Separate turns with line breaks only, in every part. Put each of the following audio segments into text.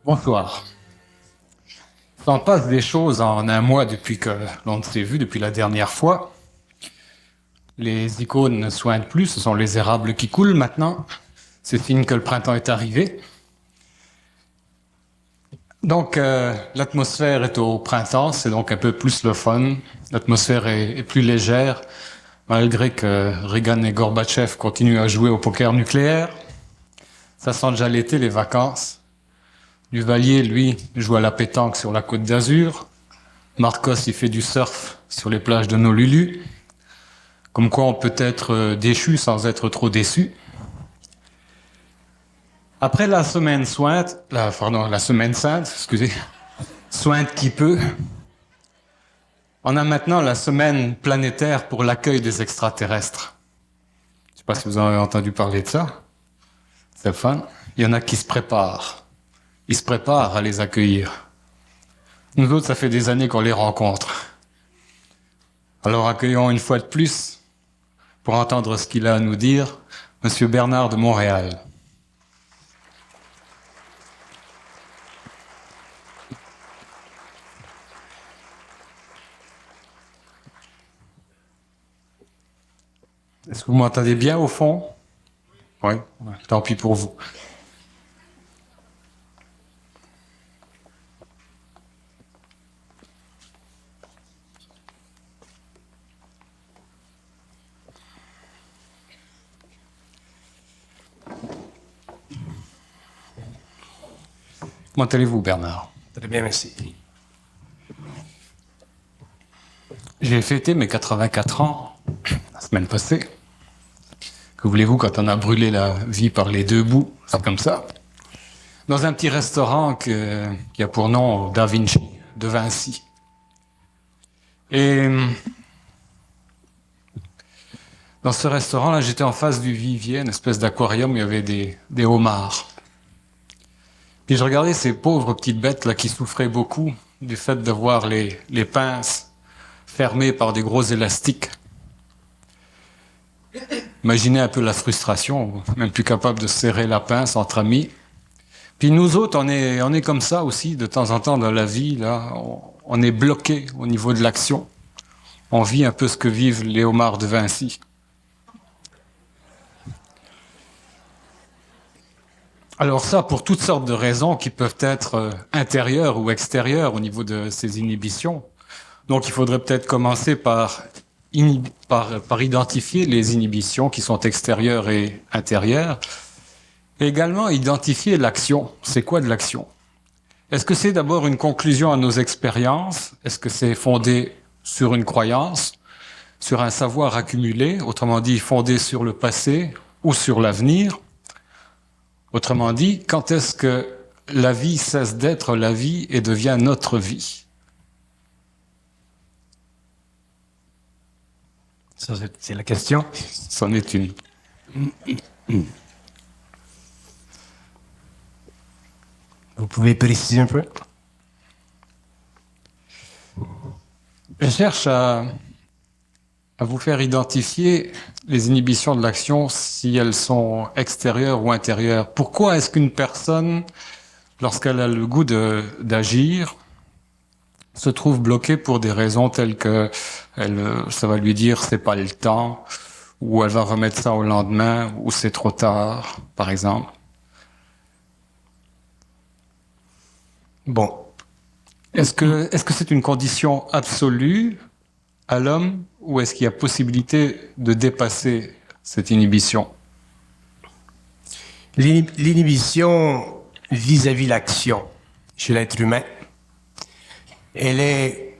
Bonsoir. Il s'en passe des choses en un mois depuis que l'on s'est vu, depuis la dernière fois. Les icônes ne soignent plus, ce sont les érables qui coulent maintenant. C'est signe que le printemps est arrivé. Donc l'atmosphère est au printemps, c'est donc un peu plus le fun. L'atmosphère est plus légère, malgré que Reagan et Gorbatchev continuent à jouer au poker nucléaire. Ça sent déjà l'été, les vacances. Duvalier, lui, joue à la pétanque sur la côte d'Azur. Marcos, il fait du surf sur les plages de Honolulu. Comme quoi on peut être déchu sans être trop déçu. Après la semaine sainte, sointe qui peut, on a maintenant la semaine planétaire pour l'accueil des extraterrestres. Je ne sais pas si vous avez entendu parler de ça. C'est fun. Il y en a qui se préparent. Ils se préparent à les accueillir. Nous autres, ça fait des années qu'on les rencontre. Alors accueillons une fois de plus, pour entendre ce qu'il a à nous dire, Monsieur Bernard de Montréal. Est-ce que vous m'entendez bien au fond? Oui, tant pis pour vous. Comment allez-vous, Bernard?
Très bien, merci.
J'ai fêté mes 84 ans la semaine passée. Que voulez-vous quand on a brûlé la vie par les deux bouts? C'est comme ça. Dans un petit restaurant qui a pour nom Da Vinci, de Vinci. Et dans ce restaurant-là, j'étais en face du vivier, une espèce d'aquarium où il y avait des homards. Puis je regardais ces pauvres petites bêtes là qui souffraient beaucoup du fait de voir les pinces fermées par des gros élastiques. Imaginez un peu la frustration, même plus capable de serrer la pince entre amis. Puis nous autres, on est comme ça aussi de temps en temps dans la vie. Là, on est bloqué au niveau de l'action. On vit un peu ce que vivent les homards de Vinci. Alors ça, pour toutes sortes de raisons qui peuvent être intérieures ou extérieures au niveau de ces inhibitions. Donc il faudrait peut-être commencer par identifier les inhibitions qui sont extérieures et intérieures. Et également identifier l'action. C'est quoi de l'action? Est-ce que c'est d'abord une conclusion à nos expériences? Est-ce que c'est fondé sur une croyance, sur un savoir accumulé, autrement dit fondé sur le passé ou sur l'avenir? Autrement dit, quand est-ce que la vie cesse d'être la vie et devient notre vie?
Ça, c'est la question.
C'en est une.
Vous pouvez préciser un peu?
Je cherche à vous faire identifier les inhibitions de l'action si elles sont extérieures ou intérieures. Pourquoi est-ce qu'une personne, lorsqu'elle a le goût d'agir, se trouve bloquée pour des raisons telles que ça va lui dire c'est pas le temps, ou elle va remettre ça au lendemain, ou c'est trop tard, par exemple.
Bon.
Est-ce que c'est une condition absolue à l'homme, ou est-ce qu'il y a possibilité de dépasser cette inhibition?
L'inhibition vis-à-vis l'action chez l'être humain, elle est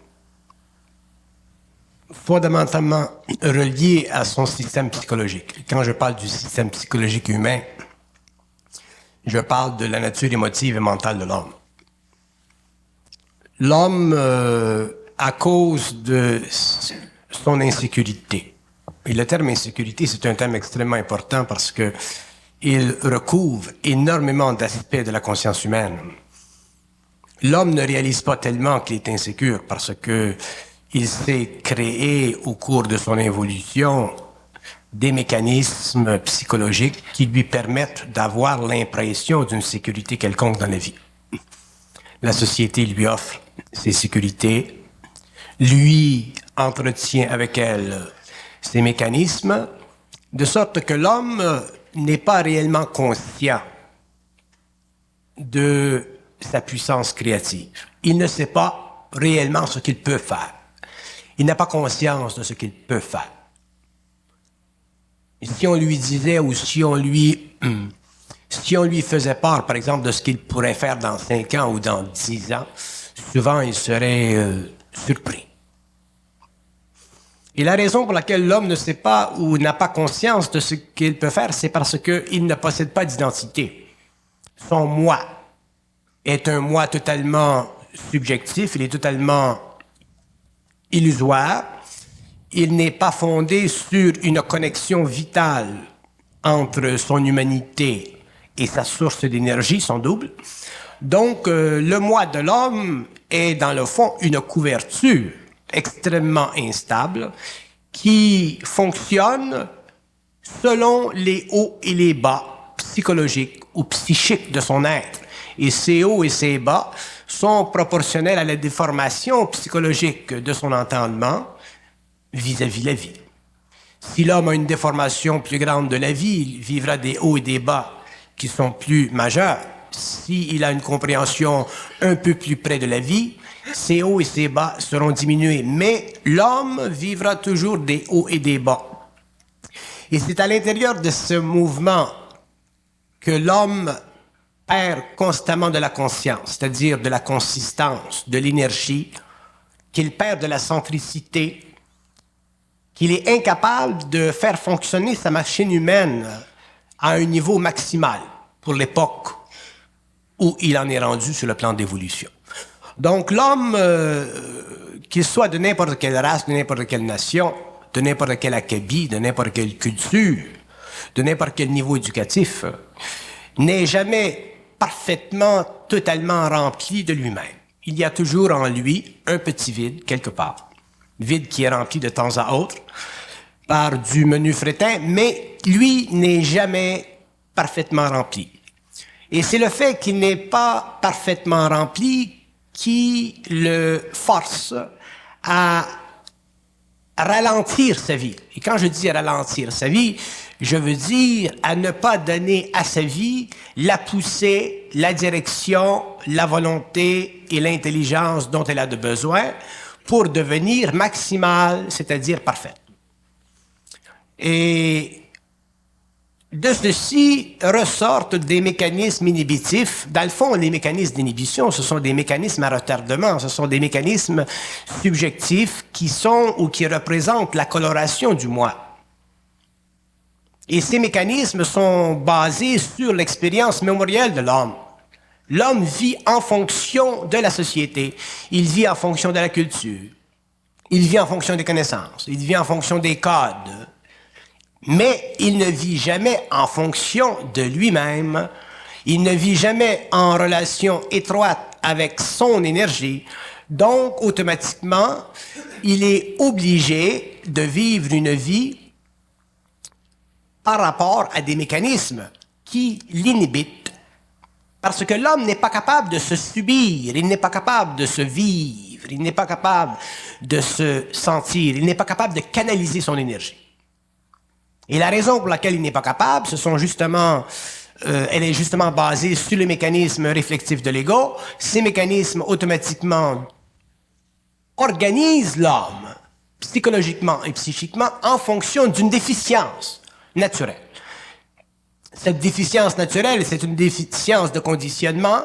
fondamentalement reliée à son système psychologique. Quand je parle du système psychologique humain, je parle de la nature émotive et mentale de l'homme. L'homme, à cause de son insécurité, et le terme insécurité, c'est un terme extrêmement important parce que il recouvre énormément d'aspects de la conscience humaine. L'homme ne réalise pas tellement qu'il est insécure parce que il s'est créé au cours de son évolution des mécanismes psychologiques qui lui permettent d'avoir l'impression d'une sécurité quelconque dans la vie. La société lui offre ses sécurités, lui entretient avec elle ses mécanismes, de sorte que l'homme n'est pas réellement conscient de sa puissance créative. Il ne sait pas réellement ce qu'il peut faire. Il n'a pas conscience de ce qu'il peut faire. Et si on lui disait ou si on lui faisait part, par exemple, de ce qu'il pourrait faire dans 5 ans ou dans 10 ans, souvent il serait surpris. Et la raison pour laquelle l'homme ne sait pas ou n'a pas conscience de ce qu'il peut faire, c'est parce qu'il ne possède pas d'identité. Son moi est un moi totalement subjectif, il est totalement illusoire, il n'est pas fondé sur une connexion vitale entre son humanité et sa source d'énergie, son double. Donc, le moi de l'homme est, dans le fond, une couverture extrêmement instable qui fonctionne selon les hauts et les bas psychologiques ou psychiques de son être. Et ces hauts et ces bas sont proportionnels à la déformation psychologique de son entendement vis-à-vis la vie. Si l'homme a une déformation plus grande de la vie, il vivra des hauts et des bas qui sont plus majeurs. S'il a une compréhension un peu plus près de la vie, ses hauts et ses bas seront diminués. Mais l'homme vivra toujours des hauts et des bas. Et c'est à l'intérieur de ce mouvement que l'homme perd constamment de la conscience, c'est-à-dire de la consistance, de l'énergie, qu'il perd de la centricité, qu'il est incapable de faire fonctionner sa machine humaine à un niveau maximal pour l'époque où il en est rendu sur le plan d'évolution. Donc l'homme, qu'il soit de n'importe quelle race, de n'importe quelle nation, de n'importe quel acabit, de n'importe quelle culture, de n'importe quel niveau éducatif, n'est jamais parfaitement, totalement rempli de lui-même. Il y a toujours en lui un petit vide quelque part. Vide qui est rempli de temps à autre par du menu fretin, mais lui n'est jamais parfaitement rempli. Et c'est le fait qu'il n'est pas parfaitement rempli qui le force à ralentir sa vie. Et quand je dis ralentir sa vie, je veux dire à ne pas donner à sa vie la poussée, la direction, la volonté et l'intelligence dont elle a de besoin pour devenir maximale, c'est-à-dire parfaite. Et de ceci ressortent des mécanismes inhibitifs. Dans le fond, les mécanismes d'inhibition, ce sont des mécanismes à retardement, ce sont des mécanismes subjectifs qui sont ou qui représentent la coloration du moi. Et ces mécanismes sont basés sur l'expérience mémorielle de l'homme. L'homme vit en fonction de la société, il vit en fonction de la culture, il vit en fonction des connaissances, il vit en fonction des codes. Mais il ne vit jamais en fonction de lui-même, il ne vit jamais en relation étroite avec son énergie, donc automatiquement, il est obligé de vivre une vie par rapport à des mécanismes qui l'inhibitent. Parce que l'homme n'est pas capable de se subir, il n'est pas capable de se vivre, il n'est pas capable de se sentir, il n'est pas capable de canaliser son énergie. Et la raison pour laquelle il n'est pas capable, elle est justement basée sur le mécanisme réflexif de l'ego. Ces mécanismes automatiquement organisent l'homme psychologiquement et psychiquement en fonction d'une déficience naturelle. Cette déficience naturelle, c'est une déficience de conditionnement,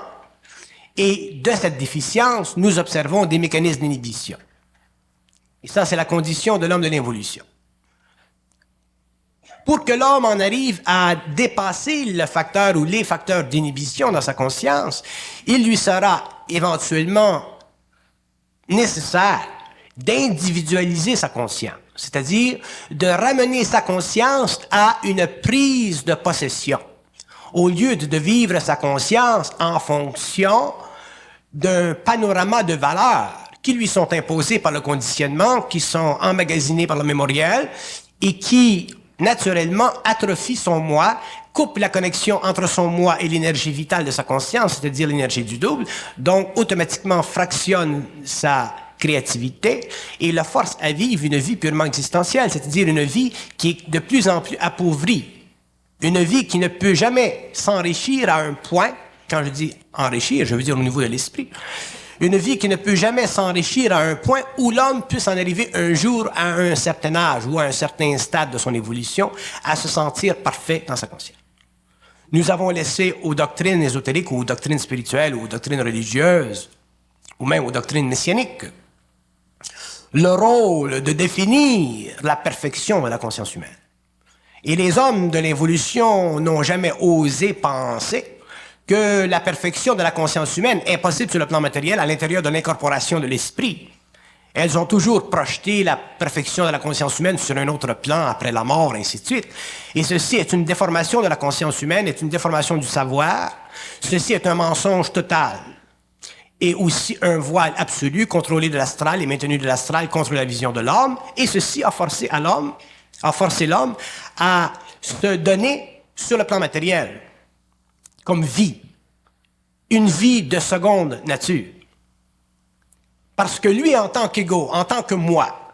et de cette déficience, nous observons des mécanismes d'inhibition. Et ça, c'est la condition de l'homme de l'évolution. Pour que l'homme en arrive à dépasser le facteur ou les facteurs d'inhibition dans sa conscience, il lui sera éventuellement nécessaire d'individualiser sa conscience, c'est-à-dire de ramener sa conscience à une prise de possession, au lieu de vivre sa conscience en fonction d'un panorama de valeurs qui lui sont imposées par le conditionnement, qui sont emmagasinées par le mémoriel et qui naturellement atrophie son moi, coupe la connexion entre son moi et l'énergie vitale de sa conscience, c'est-à-dire l'énergie du double, donc automatiquement fractionne sa créativité et la force à vivre une vie purement existentielle, c'est-à-dire une vie qui est de plus en plus appauvrie, une vie qui ne peut jamais s'enrichir à un point, quand je dis enrichir, je veux dire au niveau de l'esprit, une vie qui ne peut jamais s'enrichir à un point où l'homme puisse en arriver un jour à un certain âge ou à un certain stade de son évolution à se sentir parfait dans sa conscience. Nous avons laissé aux doctrines ésotériques ou aux doctrines spirituelles ou aux doctrines religieuses ou même aux doctrines messianiques le rôle de définir la perfection de la conscience humaine. Et les hommes de l'évolution n'ont jamais osé penser que la perfection de la conscience humaine est possible sur le plan matériel à l'intérieur de l'incorporation de l'esprit. Elles ont toujours projeté la perfection de la conscience humaine sur un autre plan après la mort, ainsi de suite. Et ceci est une déformation de la conscience humaine, est une déformation du savoir. Ceci est un mensonge total. Et aussi un voile absolu, contrôlé de l'astral et maintenu de l'astral contre la vision de l'homme. Et ceci a forcé l'homme à se donner sur le plan matériel comme vie, une vie de seconde nature. Parce que lui, en tant qu'ego, en tant que moi,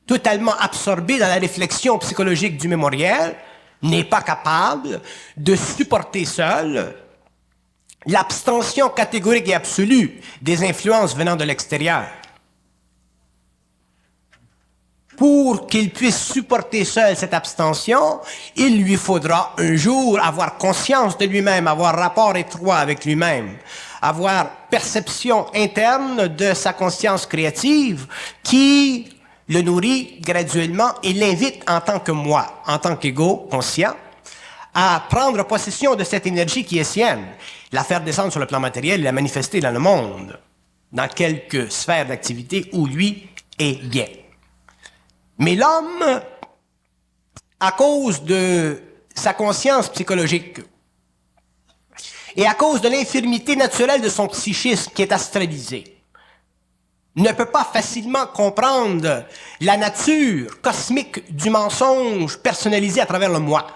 totalement absorbé dans la réflexion psychologique du mémoriel, n'est pas capable de supporter seul l'abstention catégorique et absolue des influences venant de l'extérieur. Pour qu'il puisse supporter seul cette abstention, il lui faudra un jour avoir conscience de lui-même, avoir rapport étroit avec lui-même, avoir perception interne de sa conscience créative qui le nourrit graduellement et l'invite en tant que moi, en tant qu'ego conscient, à prendre possession de cette énergie qui est sienne, la faire descendre sur le plan matériel et la manifester dans le monde, dans quelques sphères d'activité où lui est bien. Mais l'homme, à cause de sa conscience psychologique et à cause de l'infirmité naturelle de son psychisme qui est astralisé, ne peut pas facilement comprendre la nature cosmique du mensonge personnalisé à travers le moi.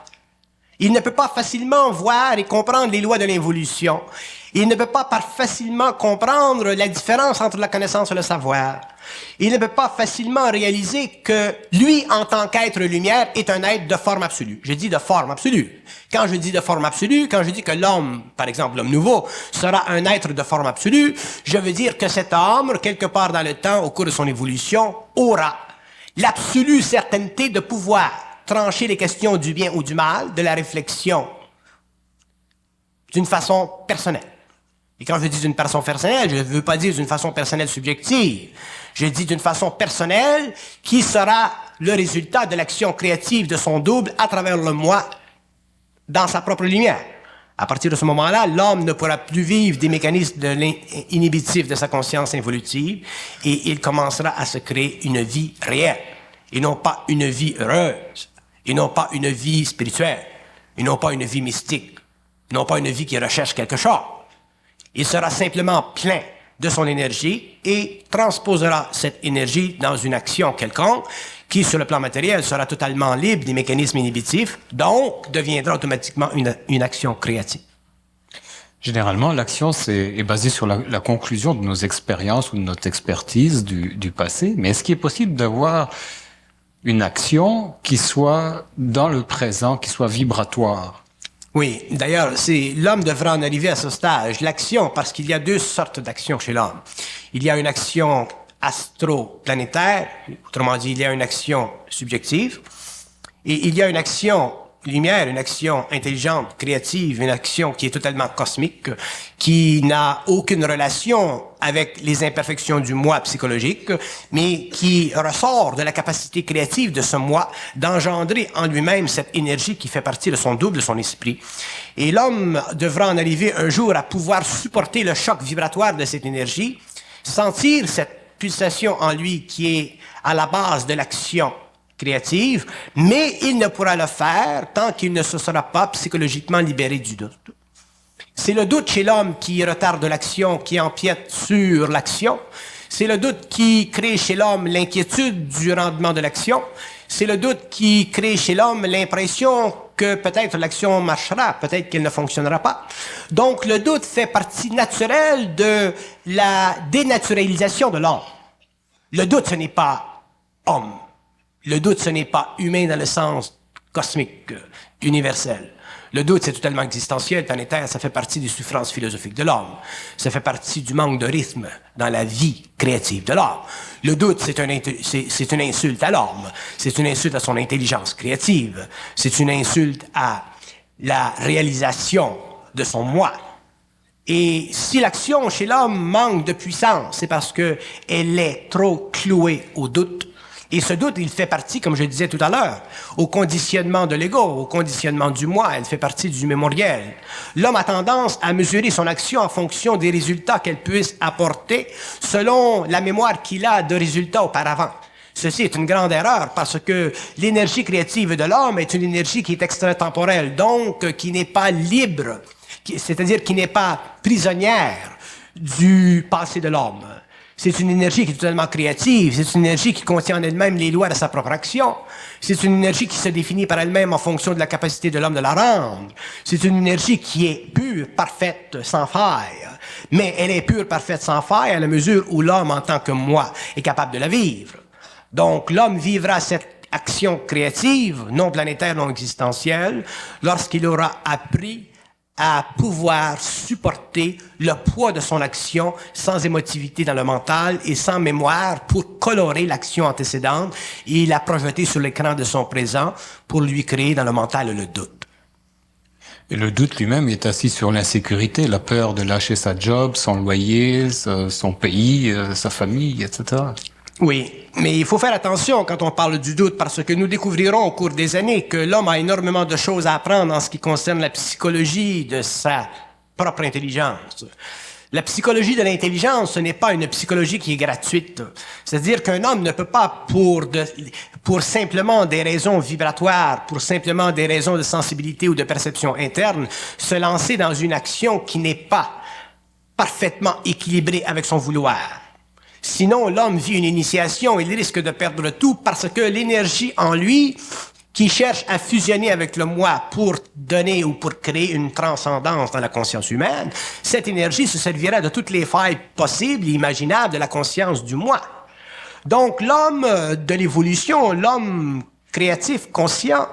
Il ne peut pas facilement voir et comprendre les lois de l'évolution. Il ne peut pas facilement comprendre la différence entre la connaissance et le savoir. Il ne peut pas facilement réaliser que lui, en tant qu'être lumière, est un être de forme absolue. Je dis de forme absolue. Quand je dis de forme absolue, quand je dis que l'homme, par exemple l'homme nouveau, sera un être de forme absolue, je veux dire que cet homme, quelque part dans le temps, au cours de son évolution, aura l'absolue certaineté de pouvoir trancher les questions du bien ou du mal, de la réflexion, d'une façon personnelle. Et quand je dis d'une façon personnelle, je ne veux pas dire d'une façon personnelle subjective. Je dis d'une façon personnelle qui sera le résultat de l'action créative de son double à travers le moi dans sa propre lumière. À partir de ce moment-là, l'homme ne pourra plus vivre des mécanismes inhibitifs de sa conscience involutive et il commencera à se créer une vie réelle et non pas une vie heureuse, et non pas une vie spirituelle, et non pas une vie mystique, non pas une vie qui recherche quelque chose. Il sera simplement plein de son énergie et transposera cette énergie dans une action quelconque qui, sur le plan matériel, sera totalement libre des mécanismes inhibitifs, donc deviendra automatiquement une action créative.
Généralement, l'action est basée sur la conclusion de nos expériences ou de notre expertise du passé, mais est-ce qu'il est possible d'avoir une action qui soit dans le présent, qui soit vibratoire?
Oui, d'ailleurs, l'homme devra en arriver à ce stage. L'action, parce qu'il y a deux sortes d'actions chez l'homme. Il y a une action astro-planétaire, autrement dit, il y a une action subjective, et il y a une action lumière, une action intelligente, créative, une action qui est totalement cosmique, qui n'a aucune relation avec les imperfections du moi psychologique, mais qui ressort de la capacité créative de ce moi d'engendrer en lui-même cette énergie qui fait partie de son double, de son esprit. Et l'homme devra en arriver un jour à pouvoir supporter le choc vibratoire de cette énergie, sentir cette pulsation en lui qui est à la base de l'action créative, mais il ne pourra le faire tant qu'il ne se sera pas psychologiquement libéré du doute. C'est le doute chez l'homme qui retarde l'action, qui empiète sur l'action. C'est le doute qui crée chez l'homme l'inquiétude du rendement de l'action. C'est le doute qui crée chez l'homme l'impression que peut-être l'action marchera, peut-être qu'elle ne fonctionnera pas. Donc, le doute fait partie naturelle de la dénaturalisation de l'homme. Le doute, ce n'est pas homme. Le doute, ce n'est pas humain dans le sens cosmique, universel. Le doute, c'est totalement existentiel, planétaire, ça fait partie des souffrances philosophiques de l'homme. Ça fait partie du manque de rythme dans la vie créative de l'homme. Le doute, c'est une insulte à l'homme. C'est une insulte à son intelligence créative. C'est une insulte à la réalisation de son moi. Et si l'action chez l'homme manque de puissance, c'est parce que elle est trop clouée au doute. Et ce doute, il fait partie, comme je disais tout à l'heure, au conditionnement de l'ego, au conditionnement du moi, elle fait partie du mémoriel. L'homme a tendance à mesurer son action en fonction des résultats qu'elle puisse apporter selon la mémoire qu'il a de résultats auparavant. Ceci est une grande erreur parce que l'énergie créative de l'homme est une énergie qui est extratemporelle, donc qui n'est pas libre, c'est-à-dire qui n'est pas prisonnière du passé de l'homme. C'est une énergie qui est totalement créative. C'est une énergie qui contient en elle-même les lois de sa propre action. C'est une énergie qui se définit par elle-même en fonction de la capacité de l'homme de la rendre. C'est une énergie qui est pure, parfaite, sans faille. Mais elle est pure, parfaite, sans faille à la mesure où l'homme, en tant que moi, est capable de la vivre. Donc, l'homme vivra cette action créative, non planétaire, non existentielle, lorsqu'il aura appris à pouvoir supporter le poids de son action sans émotivité dans le mental et sans mémoire pour colorer l'action antécédente et la projeter sur l'écran de son présent pour lui créer dans le mental le doute.
Et le doute lui-même est assis sur l'insécurité, la peur de lâcher sa job, son loyer, son pays, sa famille, etc.
Oui, mais il faut faire attention quand on parle du doute parce que nous découvrirons au cours des années que l'homme a énormément de choses à apprendre en ce qui concerne la psychologie de sa propre intelligence. La psychologie de l'intelligence, ce n'est pas une psychologie qui est gratuite. C'est-à-dire qu'un homme ne peut pas, pour simplement des raisons vibratoires, pour simplement des raisons de sensibilité ou de perception interne, se lancer dans une action qui n'est pas parfaitement équilibrée avec son vouloir. Sinon, l'homme vit une initiation, il risque de perdre tout parce que l'énergie en lui, qui cherche à fusionner avec le moi pour donner ou pour créer une transcendance dans la conscience humaine, cette énergie se servira de toutes les failles possibles et imaginables de la conscience du moi. Donc, l'homme de l'évolution, l'homme créatif, conscient,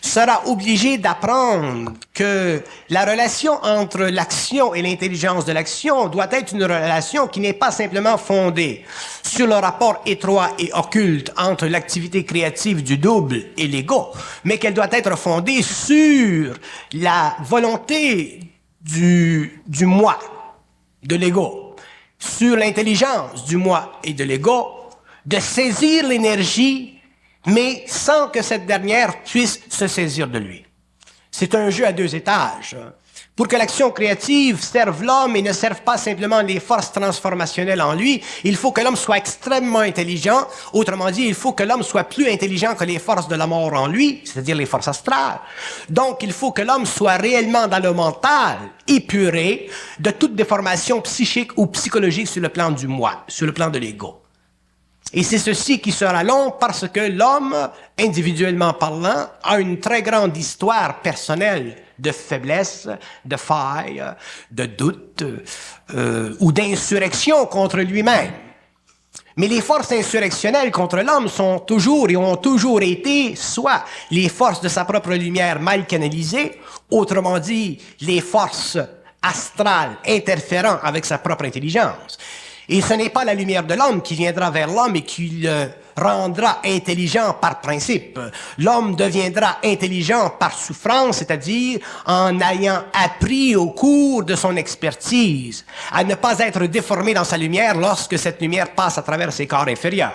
sera obligé d'apprendre que la relation entre l'action et l'intelligence de l'action doit être une relation qui n'est pas simplement fondée sur le rapport étroit et occulte entre l'activité créative du double et l'ego, mais qu'elle doit être fondée sur la volonté du moi, de l'ego, sur l'intelligence du moi et de l'ego, de saisir l'énergie mais sans que cette dernière puisse se saisir de lui. C'est un jeu à deux étages. Pour que l'action créative serve l'homme et ne serve pas simplement les forces transformationnelles en lui, il faut que l'homme soit extrêmement intelligent. Autrement dit, il faut que l'homme soit plus intelligent que les forces de la mort en lui, c'est-à-dire les forces astrales. Donc, il faut que l'homme soit réellement dans le mental, épuré de toute déformation psychique ou psychologique sur le plan du moi, sur le plan de l'ego. Et c'est ceci qui sera long parce que l'homme, individuellement parlant, a une très grande histoire personnelle de faiblesse, de faille, de doute ou d'insurrection contre lui-même. Mais les forces insurrectionnelles contre l'homme sont toujours et ont toujours été soit les forces de sa propre lumière mal canalisées, autrement dit, les forces astrales interférant avec sa propre intelligence. Et ce n'est pas la lumière de l'homme qui viendra vers l'homme et qui le rendra intelligent par principe. L'homme deviendra intelligent par souffrance, c'est-à-dire en ayant appris au cours de son expertise à ne pas être déformé dans sa lumière lorsque cette lumière passe à travers ses corps inférieurs.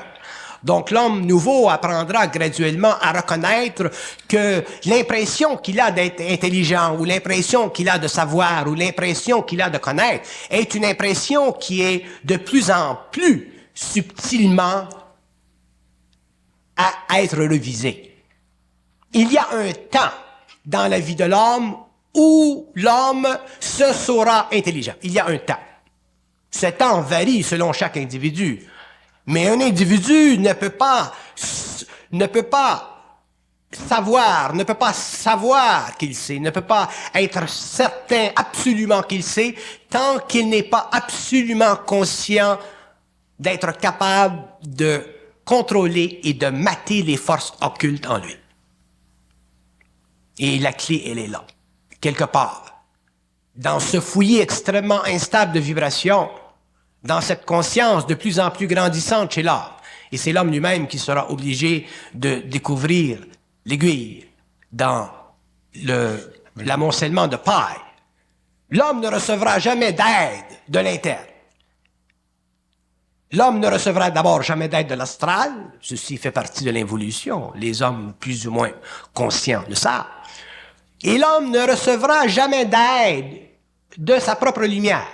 Donc, l'homme nouveau apprendra graduellement à reconnaître que l'impression qu'il a d'être intelligent ou l'impression qu'il a de savoir ou l'impression qu'il a de connaître est une impression qui est de plus en plus subtilement à être revisée. Il y a un temps dans la vie de l'homme où l'homme se saura intelligent. Il y a un temps. Ce temps varie selon chaque individu. Mais un individu ne peut pas ne peut pas savoir qu'il sait, ne peut pas être certain absolument qu'il sait, tant qu'il n'est pas absolument conscient d'être capable de contrôler et de mater les forces occultes en lui. Et la clé, elle est là, quelque part. Dans ce fouillis extrêmement instable de vibrations, dans cette conscience de plus en plus grandissante chez l'homme. Et c'est l'homme lui-même qui sera obligé de découvrir l'aiguille dans l'amoncellement de paille. L'homme ne recevra jamais d'aide de l'interne. L'homme ne recevra d'abord jamais d'aide de l'astral. Ceci fait partie de l'involution. Les hommes plus ou moins conscients de ça. Et l'homme ne recevra jamais d'aide de sa propre lumière.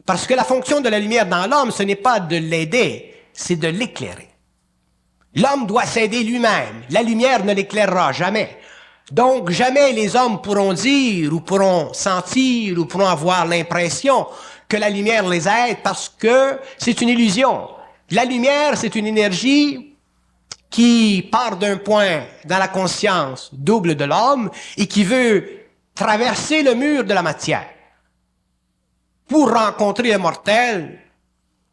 Parce que la fonction de la lumière dans l'homme, ce n'est pas de l'aider, c'est de l'éclairer. L'homme doit s'aider lui-même. La lumière ne l'éclairera jamais. Donc, jamais les hommes pourront dire, ou pourront sentir, ou pourront avoir l'impression que la lumière les aide parce que c'est une illusion. La lumière, c'est une énergie qui part d'un point dans la conscience double de l'homme et qui veut traverser le mur de la matière pour rencontrer un mortel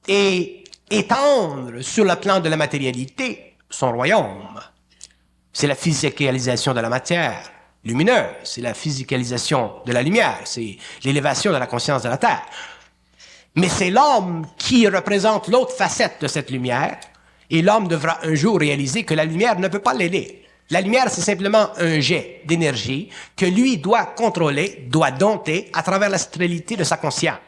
et étendre sur le plan de la matérialité son royaume. C'est la physicalisation de la matière lumineuse, c'est la physicalisation de la lumière, c'est l'élévation de la conscience de la Terre. Mais c'est l'homme qui représente l'autre facette de cette lumière, et l'homme devra un jour réaliser que la lumière ne peut pas l'aider. La lumière, c'est simplement un jet d'énergie que lui doit contrôler, doit dompter à travers la stérilité de sa conscience.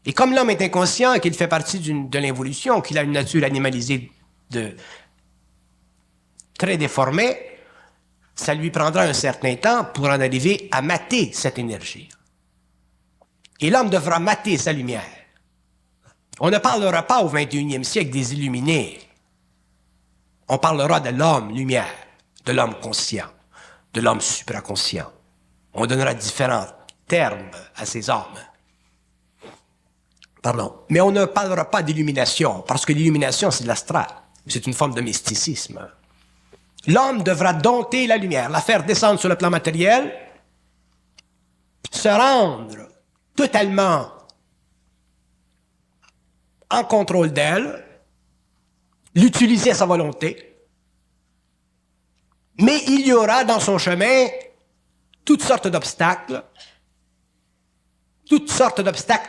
Et comme l'homme est inconscient et qu'il fait partie de l'involution, qu'il a une nature animalisée très déformée, ça lui prendra un certain temps pour en arriver à mater cette énergie. Et l'homme devra mater sa lumière. On ne parlera pas au 21e siècle des illuminés. On parlera de l'homme lumière, de l'homme conscient, de l'homme supraconscient. On donnera différents termes à ces hommes. Pardon. Mais on ne parlera pas d'illumination, parce que l'illumination, c'est de l'astral. C'est une forme de mysticisme. L'homme devra dompter la lumière, la faire descendre sur le plan matériel, se rendre totalement en contrôle d'elle, l'utiliser à sa volonté, mais il y aura dans son chemin toutes sortes d'obstacles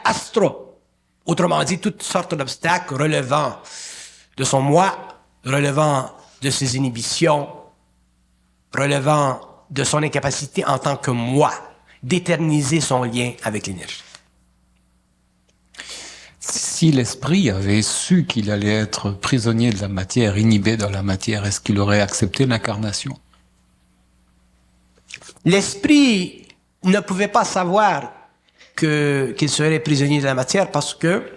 astraux, autrement dit, toutes sortes d'obstacles relevant de son moi, relevant de ses inhibitions, relevant de son incapacité en tant que moi d'éterniser son lien avec l'énergie.
Si l'esprit avait su qu'il allait être prisonnier de la matière, inhibé dans la matière, est-ce qu'il aurait accepté l'incarnation?
L'esprit ne pouvait pas savoir qu'il serait prisonnier de la matière parce que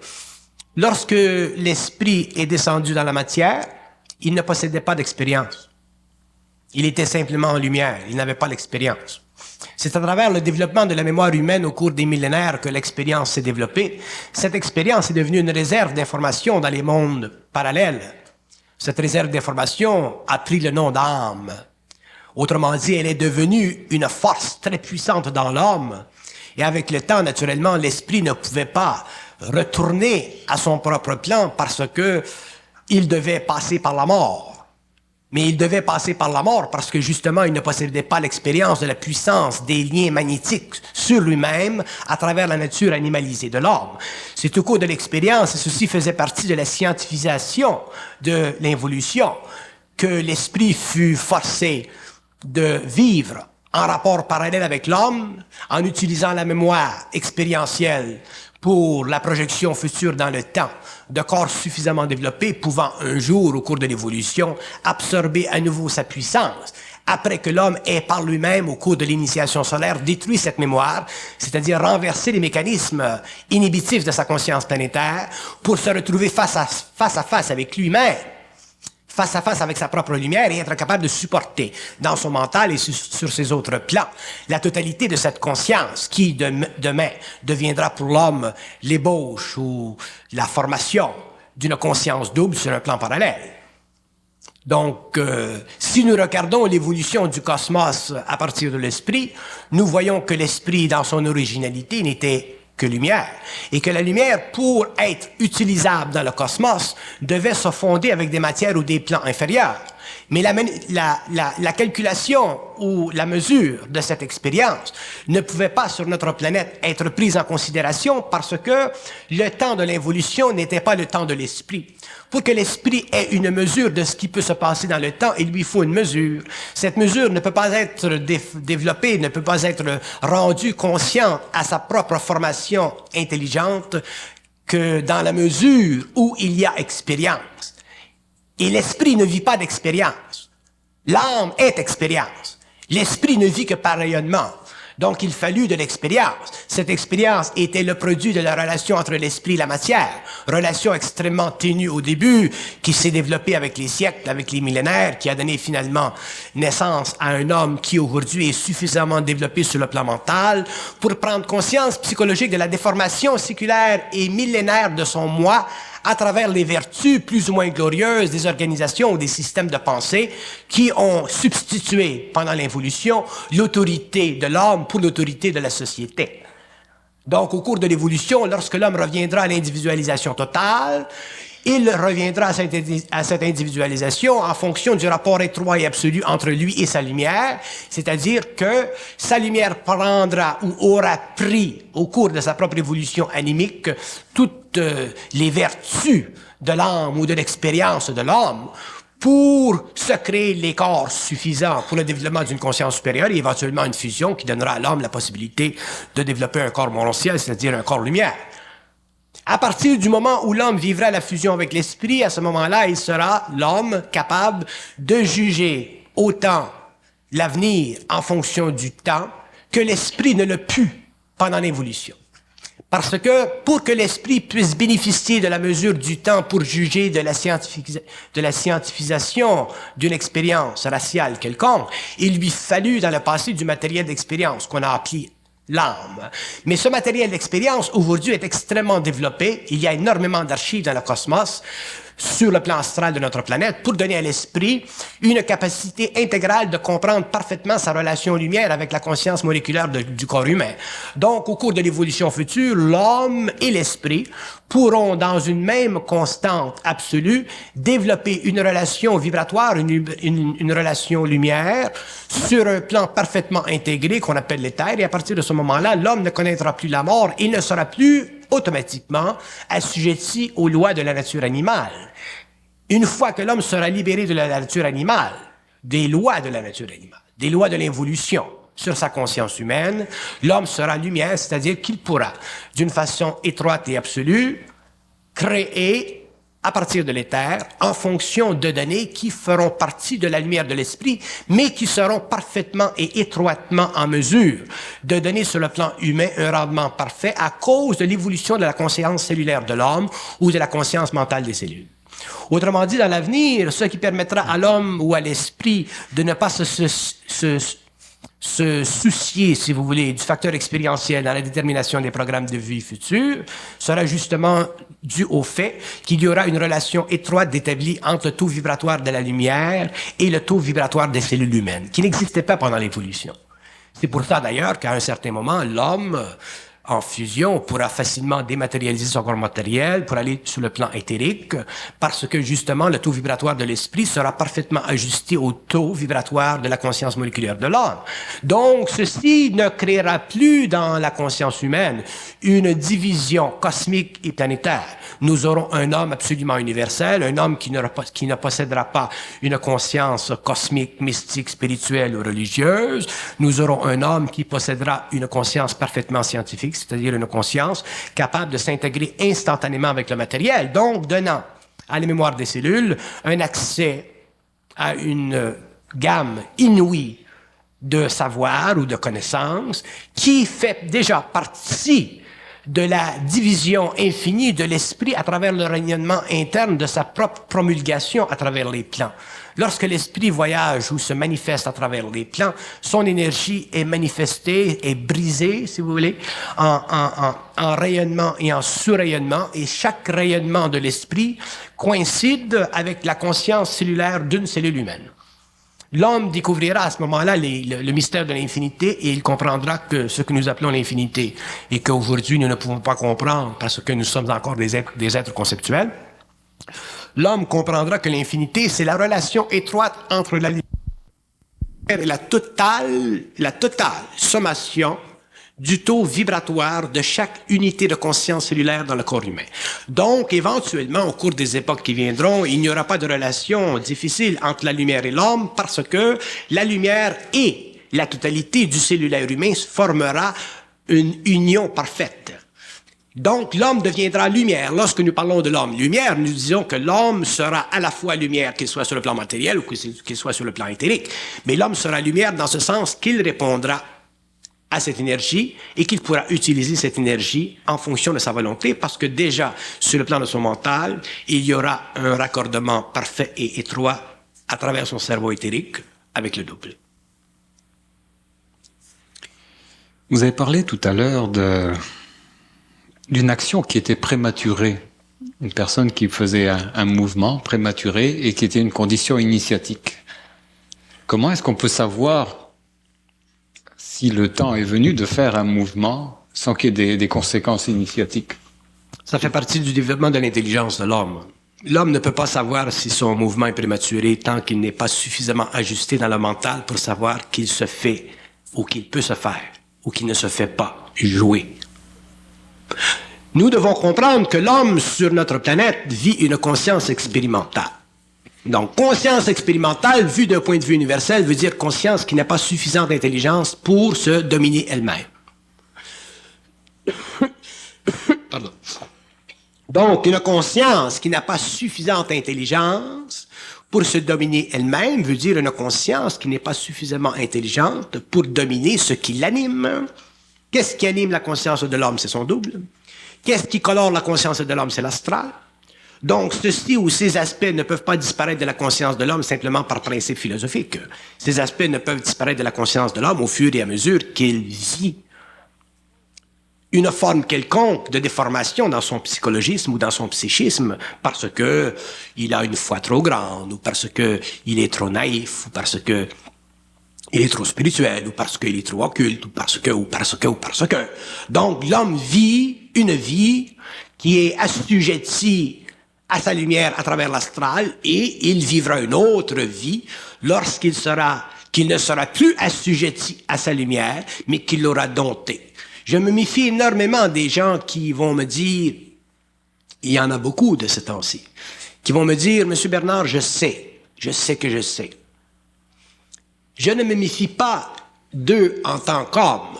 lorsque l'esprit est descendu dans la matière, il ne possédait pas d'expérience. Il était simplement en lumière, il n'avait pas l'expérience. C'est à travers le développement de la mémoire humaine au cours des millénaires que l'expérience s'est développée. Cette expérience est devenue une réserve d'information dans les mondes parallèles. Cette réserve d'information a pris le nom d'âme. Autrement dit, elle est devenue une force très puissante dans l'homme. Et avec le temps, naturellement, l'esprit ne pouvait pas retourner à son propre plan parce que il devait passer par la mort. Mais il devait passer par la mort parce que justement, il ne possédait pas l'expérience de la puissance des liens magnétiques sur lui-même à travers la nature animalisée de l'homme. C'est au cours de l'expérience, et ceci faisait partie de la scientifisation de l'involution, que l'esprit fut forcé de vivre en rapport parallèle avec l'homme, en utilisant la mémoire expérientielle pour la projection future dans le temps de corps suffisamment développés pouvant un jour, au cours de l'évolution, absorber à nouveau sa puissance, après que l'homme ait par lui-même, au cours de l'initiation solaire, détruit cette mémoire, c'est-à-dire renversé les mécanismes inhibitifs de sa conscience planétaire pour se retrouver face à face avec lui-même, face à face avec sa propre lumière et être capable de supporter dans son mental et sur ses autres plans la totalité de cette conscience qui demain deviendra pour l'homme l'ébauche ou la formation d'une conscience double sur un plan parallèle. Donc, si nous regardons l'évolution du cosmos à partir de l'esprit, nous voyons que l'esprit, dans son originalité, n'était que lumière, et que la lumière, pour être utilisable dans le cosmos, devait se fonder avec des matières ou des plans inférieurs. Mais la calculation ou la mesure de cette expérience ne pouvait pas sur notre planète être prise en considération parce que le temps de l'involution n'était pas le temps de l'esprit. Pour que l'esprit ait une mesure de ce qui peut se passer dans le temps, il lui faut une mesure. Cette mesure ne peut pas être développée, ne peut pas être rendue consciente à sa propre formation intelligente que dans la mesure où il y a expérience. Et l'esprit ne vit pas d'expérience. L'âme est expérience. L'esprit ne vit que par rayonnement. Donc, il fallut de l'expérience. Cette expérience était le produit de la relation entre l'esprit et la matière. Relation extrêmement ténue au début, qui s'est développée avec les siècles, avec les millénaires, qui a donné finalement naissance à un homme qui aujourd'hui est suffisamment développé sur le plan mental pour prendre conscience psychologique de la déformation séculaire et millénaire de son moi à travers les vertus plus ou moins glorieuses des organisations ou des systèmes de pensée qui ont substitué, pendant l'évolution, l'autorité de l'homme pour l'autorité de la société. Donc, au cours de l'évolution, lorsque l'homme reviendra à l'individualisation totale, il reviendra à cette individualisation en fonction du rapport étroit et absolu entre lui et sa lumière, c'est-à-dire que sa lumière prendra ou aura pris, au cours de sa propre évolution animique, toutes les vertus de l'âme ou de l'expérience de l'homme pour se créer les corps suffisants pour le développement d'une conscience supérieure et éventuellement une fusion qui donnera à l'homme la possibilité de développer un corps morontiel, c'est-à-dire un corps lumière. À partir du moment où l'homme vivra la fusion avec l'esprit, à ce moment-là, il sera, l'homme, capable de juger autant l'avenir en fonction du temps que l'esprit ne le put pendant l'évolution. Parce que pour que l'esprit puisse bénéficier de la mesure du temps pour juger de la scientifisation d'une expérience raciale quelconque, il lui fallut dans le passé du matériel d'expérience qu'on a appelé l'âme. Mais ce matériel d'expérience, aujourd'hui, est extrêmement développé. Il y a énormément d'archives dans le cosmos sur le plan astral de notre planète pour donner à l'esprit une capacité intégrale de comprendre parfaitement sa relation lumière avec la conscience moléculaire du corps humain. Donc, au cours de l'évolution future, l'homme et l'esprit pourront, dans une même constante absolue, développer une relation vibratoire, une relation lumière, sur un plan parfaitement intégré qu'on appelle l'éther, et à partir de ce moment-là, l'homme ne connaîtra plus la mort, il ne sera plus automatiquement assujetti aux lois de la nature animale. Une fois que l'homme sera libéré de la nature animale, des lois de la nature animale, des lois de l'évolution sur sa conscience humaine, l'homme sera lumière, c'est-à-dire qu'il pourra, d'une façon étroite et absolue, créer à partir de l'éther, en fonction de données qui feront partie de la lumière de l'esprit, mais qui seront parfaitement et étroitement en mesure de donner sur le plan humain un rendement parfait à cause de l'évolution de la conscience cellulaire de l'homme ou de la conscience mentale des cellules. Autrement dit, dans l'avenir, ce qui permettra à l'homme ou à l'esprit de ne pas se soucier, si vous voulez, du facteur expérientiel dans la détermination des programmes de vie futurs sera justement dû au fait qu'il y aura une relation étroite établie entre le taux vibratoire de la lumière et le taux vibratoire des cellules humaines, qui n'existait pas pendant l'évolution. C'est pour ça d'ailleurs qu'à un certain moment, l'homme en fusion pourra facilement dématérialiser son corps matériel pour aller sur le plan éthérique, parce que justement le taux vibratoire de l'esprit sera parfaitement ajusté au taux vibratoire de la conscience moléculaire de l'homme. Donc ceci ne créera plus dans la conscience humaine une division cosmique et planétaire. Nous aurons un homme absolument universel, un homme qui ne possédera pas une conscience cosmique, mystique, spirituelle ou religieuse. Nous aurons un homme qui possédera une conscience parfaitement scientifique, c'est-à-dire une conscience capable de s'intégrer instantanément avec le matériel, donc donnant à la mémoire des cellules un accès à une gamme inouïe de savoir ou de connaissances qui fait déjà partie de la division infinie de l'esprit à travers le rayonnement interne de sa propre promulgation à travers les plans. Lorsque l'esprit voyage ou se manifeste à travers les plans, son énergie est manifestée, est brisée, si vous voulez, en rayonnement et en sous-rayonnement, et chaque rayonnement de l'esprit coïncide avec la conscience cellulaire d'une cellule humaine. L'homme découvrira à ce moment-là le mystère de l'infinité et il comprendra que ce que nous appelons l'infinité et qu'aujourd'hui nous ne pouvons pas comprendre parce que nous sommes encore des êtres conceptuels. L'homme comprendra que l'infinité, c'est la relation étroite entre la lumière et la totale sommation du taux vibratoire de chaque unité de conscience cellulaire dans le corps humain. Donc, éventuellement, au cours des époques qui viendront, il n'y aura pas de relation difficile entre la lumière et l'homme parce que la lumière et la totalité du cellulaire humain formera une union parfaite. Donc, l'homme deviendra lumière. Lorsque nous parlons de l'homme lumière, nous disons que l'homme sera à la fois lumière, qu'il soit sur le plan matériel ou qu'il soit sur le plan éthérique. Mais l'homme sera lumière dans ce sens qu'il répondra à cette énergie et qu'il pourra utiliser cette énergie en fonction de sa volonté parce que déjà, sur le plan de son mental, il y aura un raccordement parfait et étroit à travers son cerveau éthérique avec le double.
Vous avez parlé tout à l'heure d'une action qui était prématurée, une personne qui faisait un mouvement prématuré et qui était une condition initiatique. Comment est-ce qu'on peut savoir si le temps est venu de faire un mouvement sans qu'il y ait des conséquences initiatiques?
Ça fait partie du développement de l'intelligence de l'homme. L'homme ne peut pas savoir si son mouvement est prématuré tant qu'il n'est pas suffisamment ajusté dans le mental pour savoir qu'il se fait ou qu'il peut se faire ou qu'il ne se fait pas jouer. Nous devons comprendre que l'homme sur notre planète vit une conscience expérimentale. Donc, conscience expérimentale, vue d'un point de vue universel, veut dire conscience qui n'a pas suffisante d'intelligence pour se dominer elle-même. Pardon. Donc, une conscience qui n'a pas suffisante intelligence pour se dominer elle-même veut dire une conscience qui n'est pas suffisamment intelligente pour dominer ce qui l'anime. Qu'est-ce qui anime la conscience de l'homme? C'est son double. Qu'est-ce qui colore la conscience de l'homme? C'est l'astral. Donc, ceci ou ces aspects ne peuvent pas disparaître de la conscience de l'homme simplement par principe philosophique. Ces aspects ne peuvent disparaître de la conscience de l'homme au fur et à mesure qu'il vit une forme quelconque de déformation dans son psychologisme ou dans son psychisme parce que il a une foi trop grande ou parce que il est trop naïf ou parce que il est trop spirituel ou parce qu'il est trop occulte ou parce que. Donc, l'homme vit une vie qui est assujettie à sa lumière à travers l'astral et il vivra une autre vie qu'il ne sera plus assujetti à sa lumière, mais qu'il l'aura dompté. Je me méfie énormément des gens qui vont me dire, il y en a beaucoup de ce temps-ci, qui vont me dire, Monsieur Bernard, je sais que je sais. Je ne me méfie pas d'eux en tant qu'hommes.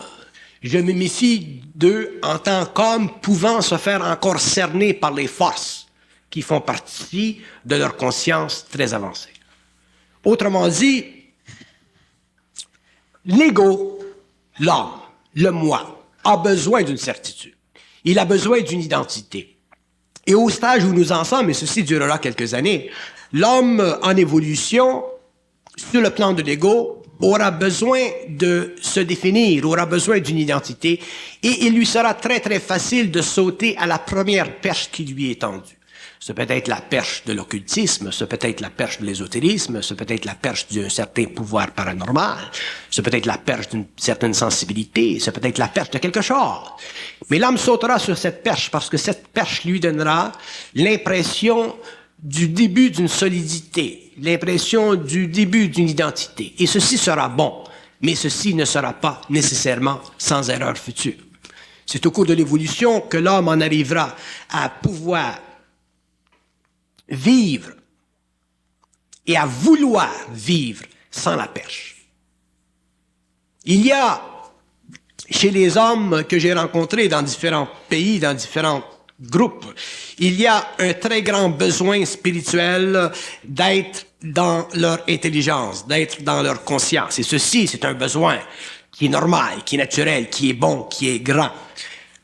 Je me méfie d'eux en tant qu'hommes pouvant se faire encore cerner par les forces qui font partie de leur conscience très avancée. Autrement dit, l'ego, l'homme, le moi, a besoin d'une certitude. Il a besoin d'une identité. Et au stage où nous en sommes, et ceci durera quelques années, l'homme en évolution, sur le plan de l'ego, aura besoin de se définir, aura besoin d'une identité, et il lui sera très très facile de sauter à la première perche qui lui est tendue. Ce peut être la perche de l'occultisme, ce peut être la perche de l'ésotérisme, ce peut être la perche d'un certain pouvoir paranormal, ce peut être la perche d'une certaine sensibilité, ce peut être la perche de quelque chose. Mais l'homme sautera sur cette perche parce que cette perche lui donnera l'impression du début d'une solidité, l'impression du début d'une identité. Et ceci sera bon, mais ceci ne sera pas nécessairement sans erreur future. C'est au cours de l'évolution que l'homme en arrivera à pouvoir vivre et à vouloir vivre sans la perche. Il y a, chez les hommes que j'ai rencontrés dans différents pays, dans différents groupes, il y a un très grand besoin spirituel d'être dans leur intelligence, d'être dans leur conscience. Et ceci, c'est un besoin qui est normal, qui est naturel, qui est bon, qui est grand.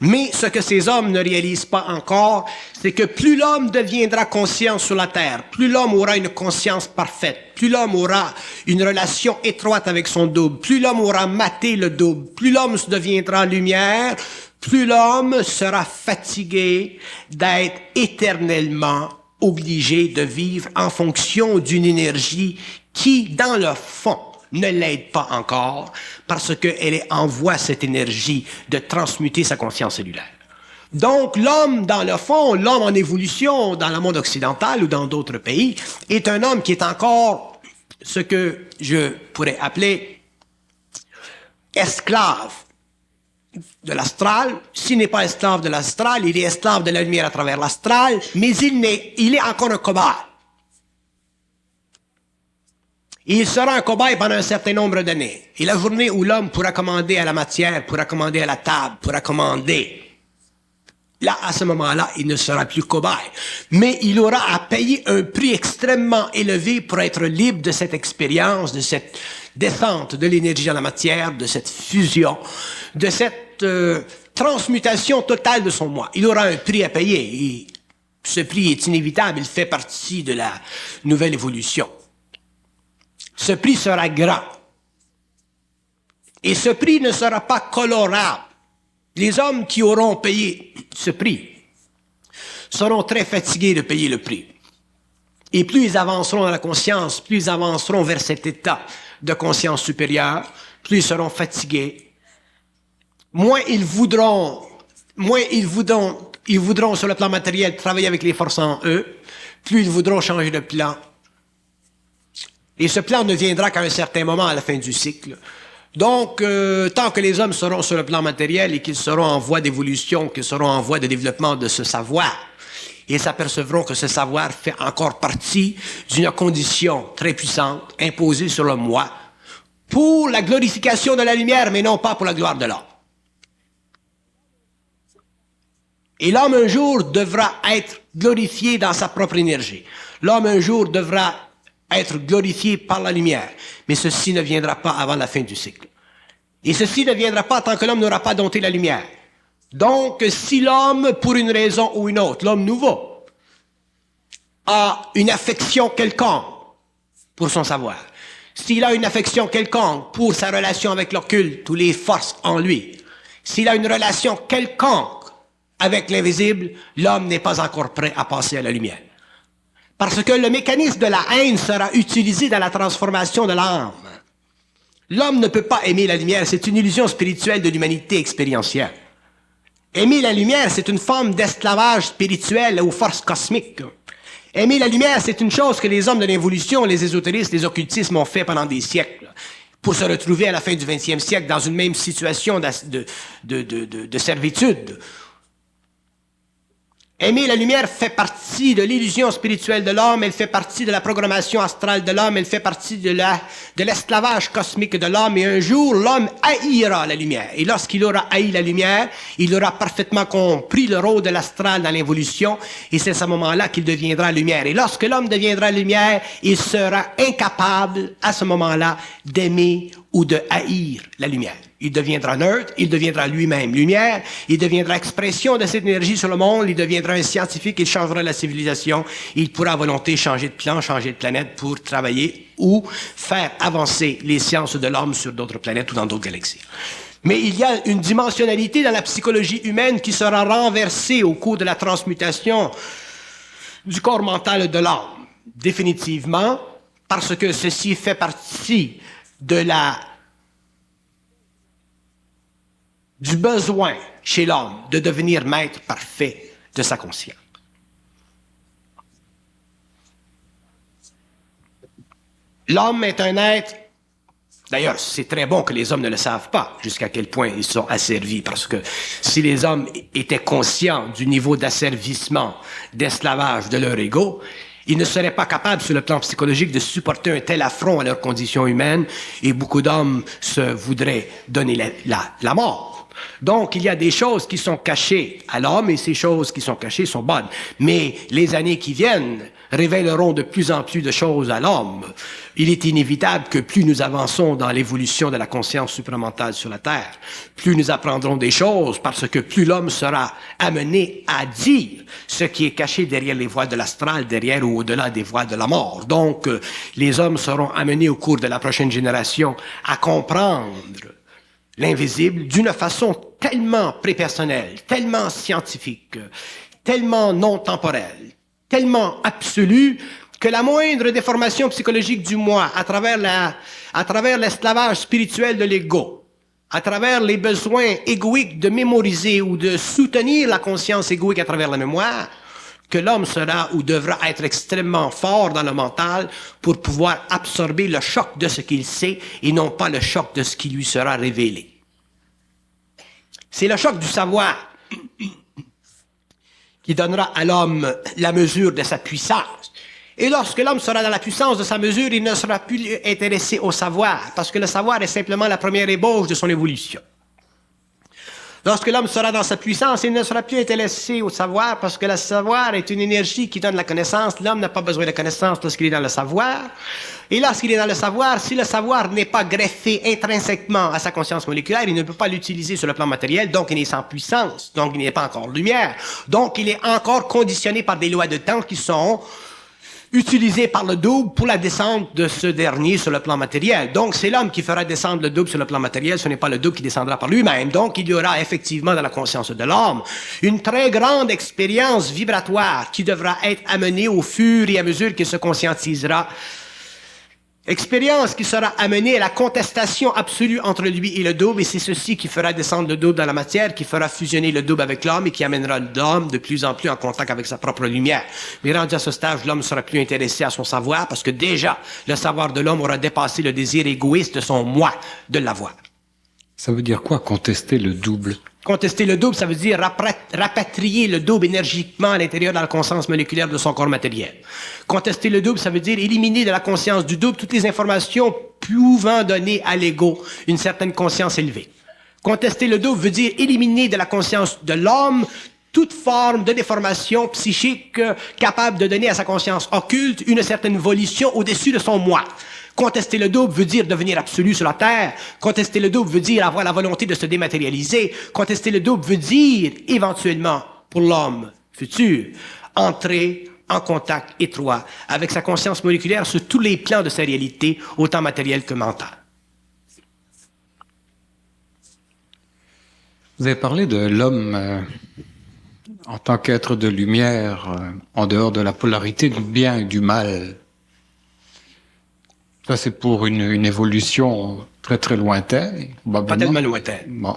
Mais ce que ces hommes ne réalisent pas encore, c'est que plus l'homme deviendra conscient sur la terre, plus l'homme aura une conscience parfaite, plus l'homme aura une relation étroite avec son double, plus l'homme aura maté le double, plus l'homme deviendra lumière, plus l'homme sera fatigué d'être éternellement obligé de vivre en fonction d'une énergie qui, dans le fond, ne l'aide pas encore parce qu'elle envoie cette énergie de transmuter sa conscience cellulaire. Donc, l'homme, dans le fond, l'homme en évolution dans le monde occidental ou dans d'autres pays, est un homme qui est encore ce que je pourrais appeler esclave de l'astral. S'il n'est pas esclave de l'astral, il est esclave de la lumière à travers l'astral, mais il est encore un cobaye. Et il sera un cobaye pendant un certain nombre d'années. Et la journée où l'homme pourra commander à la matière, pourra commander à la table, pourra commander, là, à ce moment-là, il ne sera plus cobaye. Mais il aura à payer un prix extrêmement élevé pour être libre de cette expérience, de cette descente de l'énergie dans la matière, de cette fusion, de cette transmutation totale de son moi. Il aura un prix à payer. Et ce prix est inévitable, il fait partie de la nouvelle évolution. Ce prix sera grand. Et ce prix ne sera pas colorable. Les hommes qui auront payé ce prix seront très fatigués de payer le prix. Et plus ils avanceront dans la conscience, plus ils avanceront vers cet état de conscience supérieure, plus ils seront fatigués. Moins ils voudront sur le plan matériel travailler avec les forces en eux, plus ils voudront changer de plan. Et ce plan ne viendra qu'à un certain moment à la fin du cycle. Donc, tant que les hommes seront sur le plan matériel et qu'ils seront en voie d'évolution, qu'ils seront en voie de développement de ce savoir, ils s'apercevront que ce savoir fait encore partie d'une condition très puissante imposée sur le moi pour la glorification de la lumière, mais non pas pour la gloire de l'homme. Et l'homme un jour devra être glorifié dans sa propre énergie. L'homme un jour devra être glorifié par la lumière. Mais ceci ne viendra pas avant la fin du cycle. Et ceci ne viendra pas tant que l'homme n'aura pas dompté la lumière. Donc, si l'homme, pour une raison ou une autre, l'homme nouveau, a une affection quelconque pour son savoir, s'il a une affection quelconque pour sa relation avec l'occulte ou les forces en lui, s'il a une relation quelconque avec l'invisible, l'homme n'est pas encore prêt à passer à la lumière. Parce que le mécanisme de la haine sera utilisé dans la transformation de l'âme. L'homme ne peut pas aimer la lumière, c'est une illusion spirituelle de l'humanité expérientielle. Aimer la lumière, c'est une forme d'esclavage spirituel aux forces cosmiques. Aimer la lumière, c'est une chose que les hommes de l'évolution, les ésotéristes, les occultismes ont fait pendant des siècles, pour se retrouver à la fin du 20e siècle dans une même situation de servitude. Aimer la lumière fait partie de l'illusion spirituelle de l'homme, elle fait partie de la programmation astrale de l'homme, elle fait partie de l'esclavage cosmique de l'homme, et un jour, l'homme haïra la lumière. Et lorsqu'il aura haï la lumière, il aura parfaitement compris le rôle de l'astral dans l'évolution, et c'est à ce moment-là qu'il deviendra lumière. Et lorsque l'homme deviendra lumière, il sera incapable, à ce moment-là, d'aimer ou de haïr la lumière. Il deviendra neutre, il deviendra lui-même lumière, il deviendra expression de cette énergie sur le monde, il deviendra un scientifique, il changera la civilisation, il pourra à volonté changer de plan, changer de planète pour travailler ou faire avancer les sciences de l'homme sur d'autres planètes ou dans d'autres galaxies. Mais il y a une dimensionnalité dans la psychologie humaine qui sera renversée au cours de la transmutation du corps mental de l'homme, définitivement, parce que ceci fait partie du besoin chez l'homme de devenir maître parfait de sa conscience. L'homme est un être, d'ailleurs c'est très bon que les hommes ne le savent pas jusqu'à quel point ils sont asservis, parce que si les hommes étaient conscients du niveau d'asservissement, d'esclavage de leur ego, ils ne seraient pas capables, sur le plan psychologique, de supporter un tel affront à leur condition humaine, et beaucoup d'hommes se voudraient donner la mort. Donc, il y a des choses qui sont cachées à l'homme et ces choses qui sont cachées sont bonnes. Mais les années qui viennent révéleront de plus en plus de choses à l'homme. Il est inévitable que plus nous avançons dans l'évolution de la conscience supramentale sur la Terre, plus nous apprendrons des choses parce que plus l'homme sera amené à dire ce qui est caché derrière les voiles de l'astral, derrière ou au-delà des voiles de la mort. Donc, les hommes seront amenés au cours de la prochaine génération à comprendre l'invisible d'une façon tellement prépersonnelle, tellement scientifique, tellement non temporelle, tellement absolue, que la moindre déformation psychologique du moi, à travers l'esclavage spirituel de l'ego, à travers les besoins égoïques de mémoriser ou de soutenir la conscience égoïque à travers la mémoire, que l'homme sera ou devra être extrêmement fort dans le mental pour pouvoir absorber le choc de ce qu'il sait et non pas le choc de ce qui lui sera révélé. C'est le choc du savoir qui donnera à l'homme la mesure de sa puissance. Et lorsque l'homme sera dans la puissance de sa mesure, il ne sera plus intéressé au savoir, parce que le savoir est simplement la première ébauche de son évolution. Lorsque l'homme sera dans sa puissance, il ne sera plus intéressé au savoir, parce que le savoir est une énergie qui donne la connaissance. L'homme n'a pas besoin de connaissance lorsqu'il est dans le savoir. Et lorsqu'il est dans le savoir, si le savoir n'est pas greffé intrinsèquement à sa conscience moléculaire, il ne peut pas l'utiliser sur le plan matériel, donc il est sans puissance, donc il n'est pas encore lumière. Donc il est encore conditionné par des lois de temps qui sont utilisé par le double pour la descente de ce dernier sur le plan matériel. Donc, c'est l'homme qui fera descendre le double sur le plan matériel, ce n'est pas le double qui descendra par lui-même. Donc, il y aura effectivement dans la conscience de l'homme une très grande expérience vibratoire qui devra être amenée au fur et à mesure qu'il se conscientisera. Expérience qui sera amenée à la contestation absolue entre lui et le double, et c'est ceci qui fera descendre le double dans la matière, qui fera fusionner le double avec l'homme et qui amènera l'homme de plus en plus en contact avec sa propre lumière. Mais rendu à ce stage, l'homme sera plus intéressé à son savoir parce que déjà, le savoir de l'homme aura dépassé le désir égoïste de son moi de l'avoir.
Ça veut dire quoi, contester le double?
Contester le double, ça veut dire rapatrier le double énergiquement à l'intérieur de la conscience moléculaire de son corps matériel. Contester le double, ça veut dire éliminer de la conscience du double toutes les informations pouvant donner à l'ego une certaine conscience élevée. Contester le double veut dire éliminer de la conscience de l'homme toute forme de déformation psychique capable de donner à sa conscience occulte une certaine volition au-dessus de son moi. Contester le double veut dire devenir absolu sur la Terre. Contester le double veut dire avoir la volonté de se dématérialiser. Contester le double veut dire, éventuellement, pour l'homme futur, entrer en contact étroit avec sa conscience moléculaire sur tous les plans de sa réalité, autant matérielle que mentale.
Vous avez parlé de l'homme en tant qu'être de lumière, en dehors de la polarité du bien et du mal. Ça, c'est pour une évolution très très lointaine, probablement.
Pas tellement lointaine.
Bon.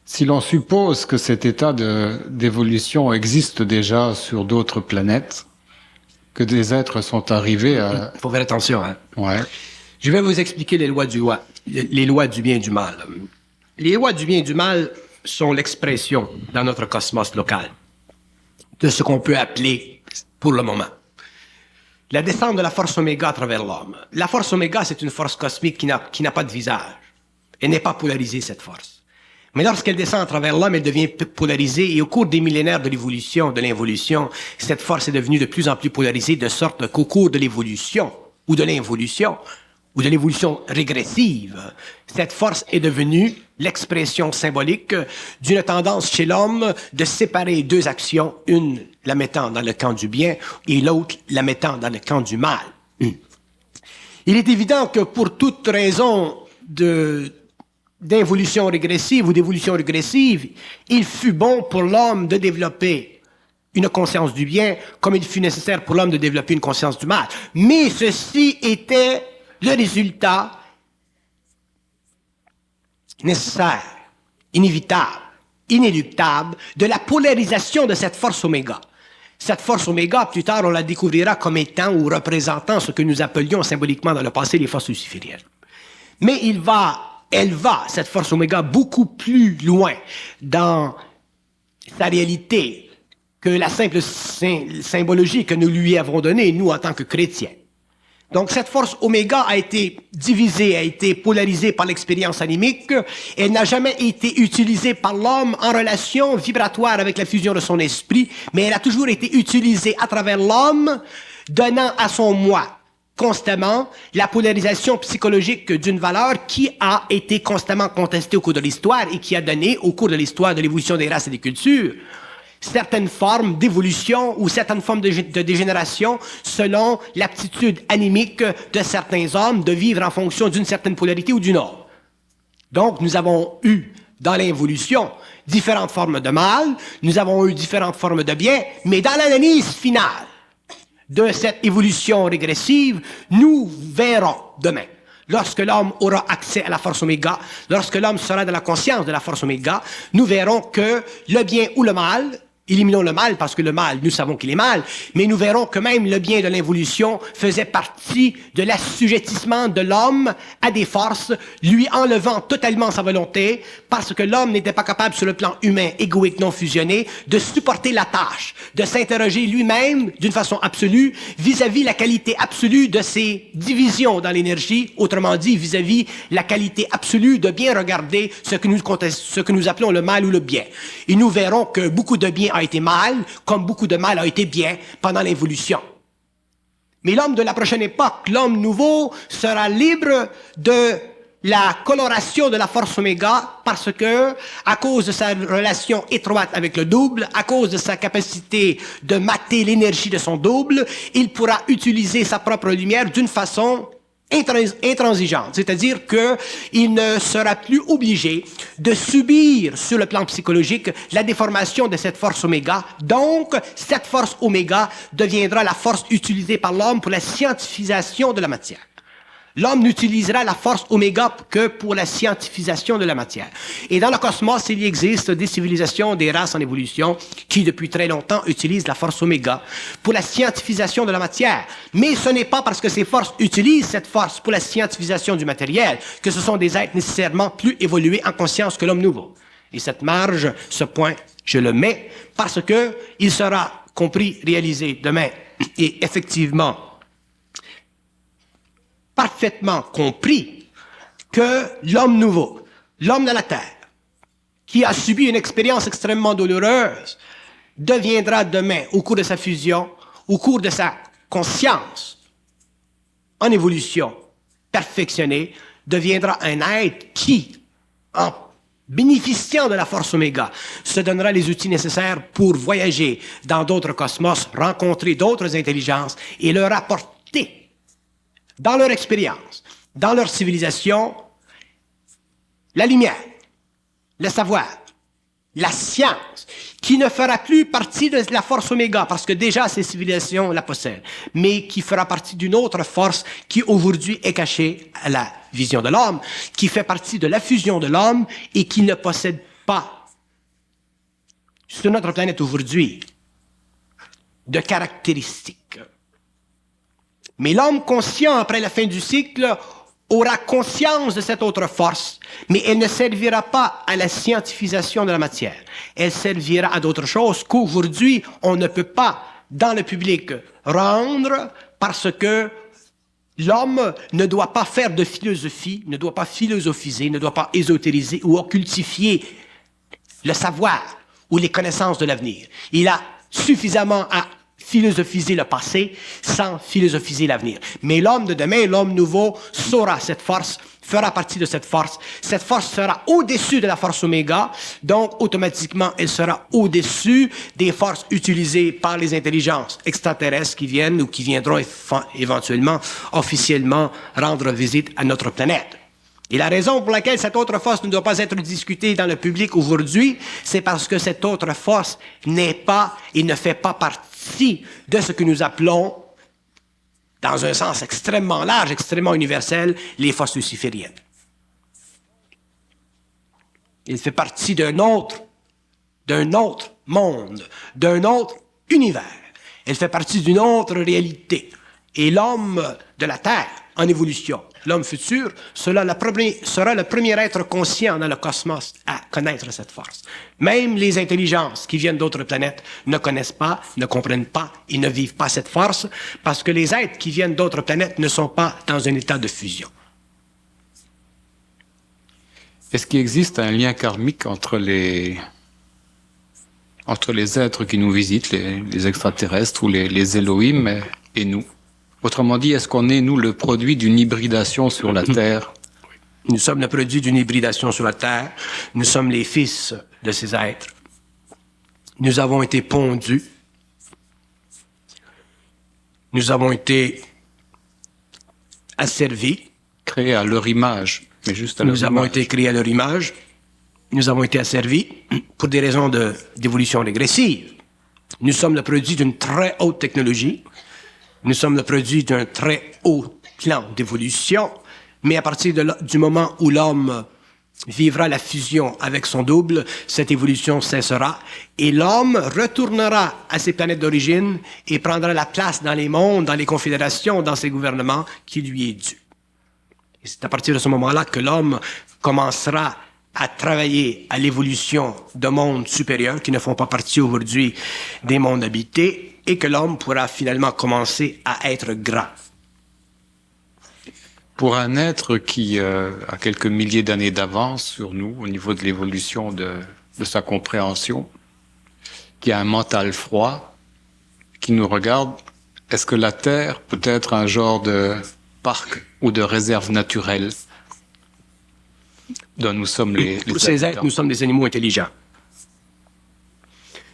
Si l'on suppose que cet état d'évolution existe déjà sur d'autres planètes, que des êtres sont arrivés à...
Il faut faire attention, hein.
Ouais.
Je vais vous expliquer les lois du bien et du mal. Les lois du bien et du mal sont l'expression, dans notre cosmos local, de ce qu'on peut appeler, pour le moment, la descente de la force oméga à travers l'homme. La force oméga, c'est une force cosmique qui n'a pas de visage. Elle n'est pas polarisée, cette force. Mais lorsqu'elle descend à travers l'homme, elle devient polarisée, et au cours des millénaires de l'évolution, de l'involution, cette force est devenue de plus en plus polarisée, de sorte qu'au cours de l'évolution, ou de l'involution, ou de l'évolution régressive, cette force est devenue l'expression symbolique d'une tendance chez l'homme de séparer deux actions, une la mettant dans le camp du bien et l'autre la mettant dans le camp du mal. Il est évident que pour toute raison d'involution régressive ou d'évolution régressive, il fut bon pour l'homme de développer une conscience du bien comme il fut nécessaire pour l'homme de développer une conscience du mal. Mais ceci était le résultat nécessaire, inévitable, inéluctable de la polarisation de cette force oméga. Cette force oméga, plus tard, on la découvrira comme étant ou représentant ce que nous appelions symboliquement dans le passé les forces lucifériennes. Mais elle va, cette force oméga, beaucoup plus loin dans sa réalité que la simple symbologie que nous lui avons donnée, nous, en tant que chrétiens. Donc, cette force oméga a été divisée, a été polarisée par l'expérience animique. Elle n'a jamais été utilisée par l'homme en relation vibratoire avec la fusion de son esprit, mais elle a toujours été utilisée à travers l'homme, donnant à son moi constamment la polarisation psychologique d'une valeur qui a été constamment contestée au cours de l'histoire et qui a donné, au cours de l'histoire de l'évolution des races et des cultures, certaines formes d'évolution ou certaines formes de dégénération selon l'aptitude animique de certains hommes de vivre en fonction d'une certaine polarité ou d'une autre. Donc, nous avons eu dans l'évolution différentes formes de mal, nous avons eu différentes formes de bien, mais dans l'analyse finale de cette évolution régressive, nous verrons demain, lorsque l'homme aura accès à la force oméga, lorsque l'homme sera dans la conscience de la force oméga, nous verrons que le bien ou le mal, éliminons le mal parce que le mal, nous savons qu'il est mal, mais nous verrons que même le bien de l'évolution faisait partie de l'assujettissement de l'homme à des forces, lui enlevant totalement sa volonté parce que l'homme n'était pas capable sur le plan humain, égoïque, non fusionné, de supporter la tâche, de s'interroger lui-même d'une façon absolue vis-à-vis la qualité absolue de ses divisions dans l'énergie, autrement dit vis-à-vis la qualité absolue de bien regarder ce que nous appelons le mal ou le bien. Et nous verrons que beaucoup de bien a été mal, comme beaucoup de mal a été bien pendant l'évolution. Mais l'homme de la prochaine époque, l'homme nouveau, sera libre de la coloration de la force oméga parce que, à cause de sa relation étroite avec le double, à cause de sa capacité de mater l'énergie de son double, il pourra utiliser sa propre lumière d'une façon intransigeante, c'est-à-dire qu'il ne sera plus obligé de subir sur le plan psychologique la déformation de cette force oméga. Donc, cette force oméga deviendra la force utilisée par l'homme pour la scientifisation de la matière. L'homme n'utilisera la force oméga que pour la scientifisation de la matière. Et dans le cosmos, il existe des civilisations, des races en évolution qui, depuis très longtemps, utilisent la force oméga pour la scientifisation de la matière. Mais ce n'est pas parce que ces forces utilisent cette force pour la scientifisation du matériel que ce sont des êtres nécessairement plus évolués en conscience que l'homme nouveau. Et cette marge, ce point, je le mets parce que il sera compris, réalisé demain et effectivement parfaitement compris que l'homme nouveau, l'homme de la Terre, qui a subi une expérience extrêmement douloureuse, deviendra demain, au cours de sa fusion, au cours de sa conscience, en évolution, perfectionnée, deviendra un être qui, en bénéficiant de la force oméga, se donnera les outils nécessaires pour voyager dans d'autres cosmos, rencontrer d'autres intelligences et leur apporter dans leur expérience, dans leur civilisation, la lumière, le savoir, la science, qui ne fera plus partie de la force oméga, parce que déjà ces civilisations la possèdent, mais qui fera partie d'une autre force qui aujourd'hui est cachée à la vision de l'homme, qui fait partie de la fusion de l'homme et qui ne possède pas sur notre planète aujourd'hui de caractéristiques. Mais l'homme conscient, après la fin du cycle, aura conscience de cette autre force, mais elle ne servira pas à la scientifisation de la matière. Elle servira à d'autres choses qu'aujourd'hui, on ne peut pas, dans le public, rendre parce que l'homme ne doit pas faire de philosophie, ne doit pas philosophiser, ne doit pas ésotériser ou occultifier le savoir ou les connaissances de l'avenir. Il a suffisamment à philosophiser le passé sans philosophiser l'avenir. Mais l'homme de demain, l'homme nouveau, saura cette force, fera partie de cette force. Cette force sera au-dessus de la force oméga, donc automatiquement, elle sera au-dessus des forces utilisées par les intelligences extraterrestres qui viennent ou qui viendront éventuellement, officiellement, rendre visite à notre planète. Et la raison pour laquelle cette autre force ne doit pas être discutée dans le public aujourd'hui, c'est parce que cette autre force n'est pas et ne fait pas partie de ce que nous appelons, dans un sens extrêmement large, extrêmement universel, les forces lucifériennes. Il fait partie d'un autre monde, d'un autre univers. Elle fait partie d'une autre réalité. Et l'homme de la Terre, en évolution, l'homme futur, sera le premier être conscient dans le cosmos à connaître cette force. Même les intelligences qui viennent d'autres planètes ne connaissent pas, ne comprennent pas et ne vivent pas cette force parce que les êtres qui viennent d'autres planètes ne sont pas dans un état de fusion.
Est-ce qu'il existe un lien karmique entre les êtres qui nous visitent, les extraterrestres ou les Elohim et nous? Autrement dit, est-ce qu'on est, nous, le produit d'une hybridation sur la Terre?
Nous sommes le produit d'une hybridation sur la Terre. Nous sommes les fils de ces êtres. Nous avons été pondus. Nous avons été asservis.
Créés à leur image, mais juste à leur image.
Nous avons été créés à leur image. Nous avons été asservis pour des raisons d'évolution régressive. Nous sommes le produit d'une très haute technologie. Nous sommes le produit d'un très haut plan d'évolution. Mais à partir du moment où l'homme vivra la fusion avec son double, cette évolution cessera et l'homme retournera à ses planètes d'origine et prendra la place dans les mondes, dans les confédérations, dans ses gouvernements qui lui est due. Et c'est à partir de ce moment-là que l'homme commencera à travailler à l'évolution de mondes supérieurs qui ne font pas partie aujourd'hui des mondes habités et que l'homme pourra finalement commencer à être grand.
Pour un être qui a quelques milliers d'années d'avance sur nous au niveau de l'évolution de sa compréhension, qui a un mental froid, qui nous regarde, est-ce que la Terre peut être un genre de parc ou de réserve naturelle dont nous sommes les
Pour ces êtres, nous sommes des animaux intelligents.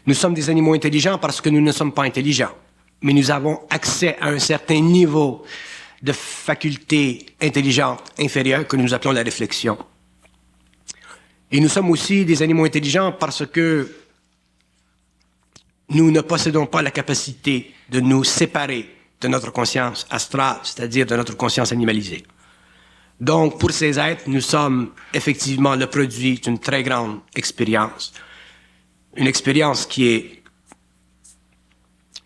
Nous sommes des animaux intelligents parce que nous ne sommes pas intelligents, mais nous avons accès à un certain niveau de facultés intelligentes inférieures que nous appelons la réflexion. Et nous sommes aussi des animaux intelligents parce que nous ne possédons pas la capacité de nous séparer de notre conscience astrale, c'est-à-dire de notre conscience animalisée. Donc, pour ces êtres, nous sommes effectivement le produit d'une très grande expérience. Une expérience qui est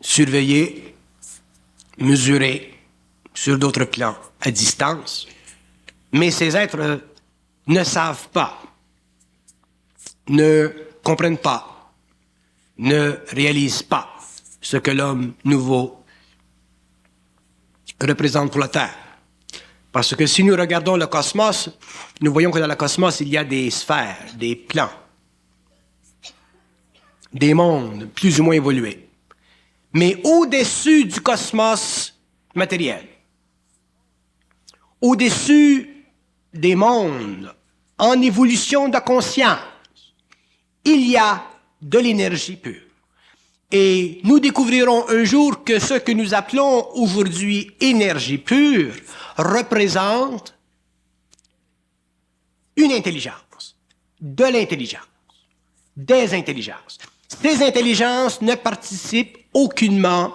surveillée, mesurée sur d'autres plans, à distance. Mais ces êtres ne savent pas, ne comprennent pas, ne réalisent pas ce que l'homme nouveau représente pour la Terre. Parce que si nous regardons le cosmos, nous voyons que dans le cosmos, il y a des sphères, des plans, des mondes plus ou moins évolués. Mais au-dessus du cosmos matériel, au-dessus des mondes en évolution de conscience, il y a de l'énergie pure. Et nous découvrirons un jour que ce que nous appelons aujourd'hui énergie pure représente une intelligence, de l'intelligence, des intelligences. Ces intelligences ne participent aucunement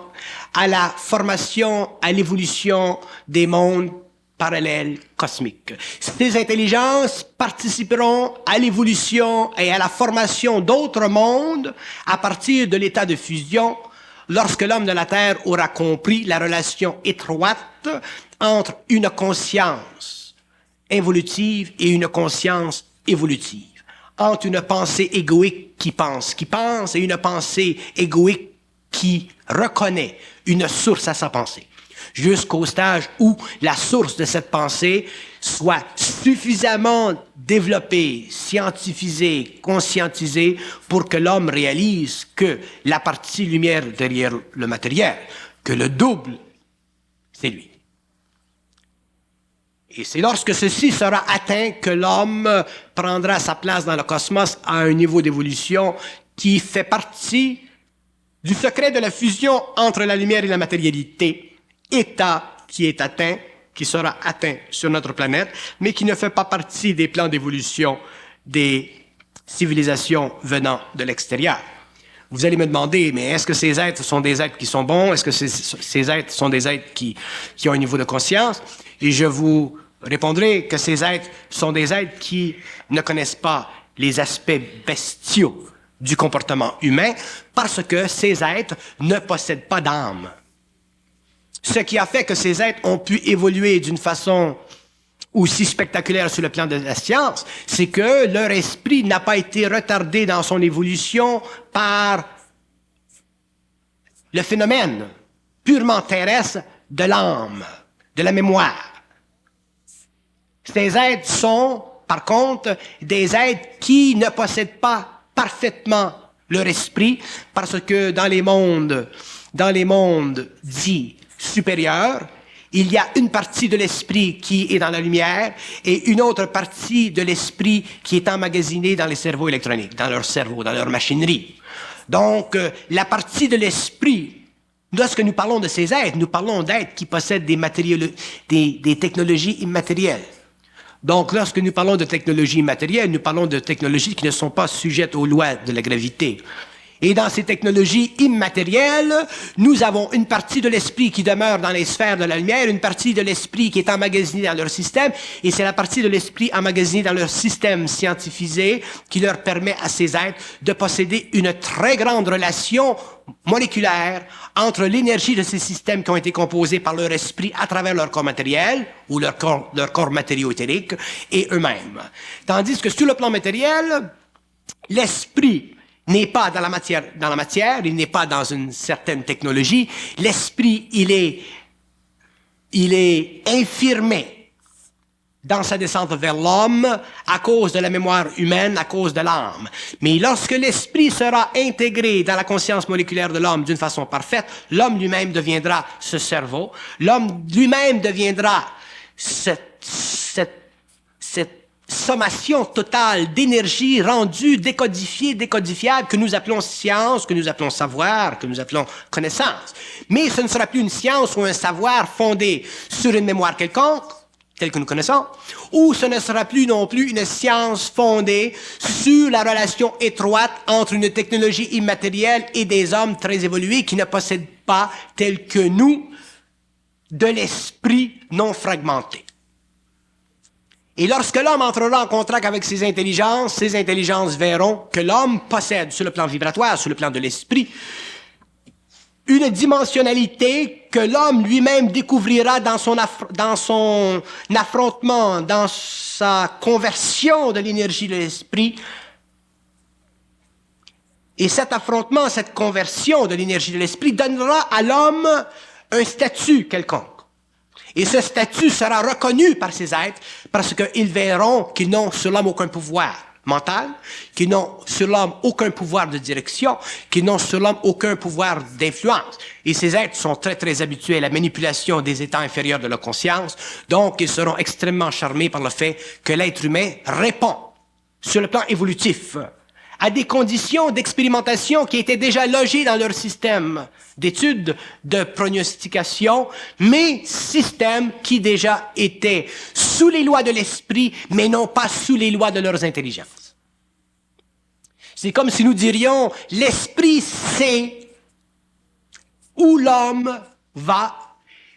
à la formation, à l'évolution des mondes parallèles cosmiques. Ces intelligences participeront à l'évolution et à la formation d'autres mondes à partir de l'état de fusion lorsque l'homme de la Terre aura compris la relation étroite entre une conscience involutive et une conscience évolutive, entre une pensée égoïque qui pense, et une pensée égoïque qui reconnaît une source à sa pensée, jusqu'au stage où la source de cette pensée soit suffisamment développée, scientifisée, conscientisée pour que l'homme réalise que la partie lumière derrière le matériel, que le double, c'est lui. Et c'est lorsque ceci sera atteint que l'homme prendra sa place dans le cosmos à un niveau d'évolution qui fait partie du secret de la fusion entre la lumière et la matérialité, état qui est atteint, qui sera atteint sur notre planète, mais qui ne fait pas partie des plans d'évolution des civilisations venant de l'extérieur. Vous allez me demander, mais est-ce que ces êtres sont des êtres qui sont bons? Est-ce que ces êtres sont des êtres qui ont un niveau de conscience? Et je vous répondrai que ces êtres sont des êtres qui ne connaissent pas les aspects bestiaux du comportement humain parce que ces êtres ne possèdent pas d'âme. Ce qui a fait que ces êtres ont pu évoluer d'une façon aussi spectaculaire sur le plan de la science, c'est que leur esprit n'a pas été retardé dans son évolution par le phénomène purement terrestre de l'âme, de la mémoire. Ces êtres sont, par contre, des êtres qui ne possèdent pas parfaitement leur esprit, parce que dans les mondes dits supérieurs, il y a une partie de l'esprit qui est dans la lumière et une autre partie de l'esprit qui est emmagasinée dans les cerveaux électroniques, dans leur cerveau, dans leur machinerie. Donc, la partie de l'esprit, lorsque nous parlons de ces êtres, nous parlons d'êtres qui possèdent des technologies immatérielles. Donc, lorsque nous parlons de technologies immatérielles, nous parlons de technologies qui ne sont pas sujettes aux lois de la gravité. Et dans ces technologies immatérielles, nous avons une partie de l'esprit qui demeure dans les sphères de la lumière, une partie de l'esprit qui est emmagasinée dans leur système, et c'est la partie de l'esprit emmagasinée dans leur système scientifisé qui leur permet à ces êtres de posséder une très grande relation moléculaire entre l'énergie de ces systèmes qui ont été composés par leur esprit à travers leur corps matériel ou leur corps matériau-éthérique et eux-mêmes. Tandis que sur le plan matériel, l'esprit n'est pas dans la matière, il n'est pas dans une certaine technologie. L'esprit, il est infirmé dans sa descente vers l'homme à cause de la mémoire humaine, à cause de l'âme. Mais lorsque l'esprit sera intégré dans la conscience moléculaire de l'homme d'une façon parfaite, l'homme lui-même deviendra ce cerveau, l'homme lui-même deviendra cette sommation totale d'énergie rendue, décodifiable, que nous appelons science, que nous appelons savoir, que nous appelons connaissance. Mais ce ne sera plus une science ou un savoir fondé sur une mémoire quelconque, telle que nous connaissons, ou ce ne sera plus non plus une science fondée sur la relation étroite entre une technologie immatérielle et des hommes très évolués qui ne possèdent pas, tels que nous, de l'esprit non fragmenté. Et lorsque l'homme entrera en contact avec ces intelligences verront que l'homme possède, sur le plan vibratoire, sur le plan de l'esprit, une dimensionnalité que l'homme lui-même découvrira dans son affrontement, dans sa conversion de l'énergie de l'esprit. Et cet affrontement, cette conversion de l'énergie de l'esprit donnera à l'homme un statut quelconque. Et ce statut sera reconnu par ces êtres parce qu'ils verront qu'ils n'ont sur l'homme aucun pouvoir mental, qu'ils n'ont sur l'homme aucun pouvoir de direction, qu'ils n'ont sur l'homme aucun pouvoir d'influence. Et ces êtres sont très, très habitués à la manipulation des états inférieurs de leur conscience, donc ils seront extrêmement charmés par le fait que l'être humain répond, sur le plan évolutif, à des conditions d'expérimentation qui étaient déjà logées dans leur système d'études, de prognostication, mais système qui déjà étaient sous les lois de l'esprit, mais non pas sous les lois de leurs intelligences. C'est comme si nous dirions, l'esprit sait où l'homme va,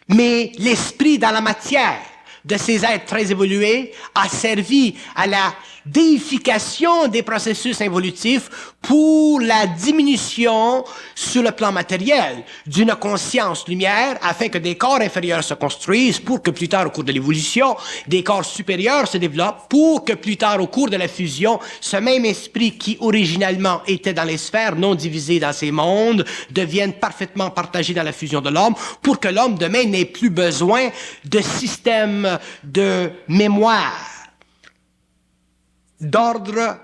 mais l'esprit dans la matière de ces êtres très évolués a servi à la déification des processus involutifs pour la diminution sur le plan matériel d'une conscience lumière afin que des corps inférieurs se construisent pour que plus tard au cours de l'évolution, des corps supérieurs se développent pour que plus tard au cours de la fusion, ce même esprit qui originalement était dans les sphères non divisées dans ces mondes devienne parfaitement partagé dans la fusion de l'homme pour que l'homme demain n'ait plus besoin de système de mémoire d'ordre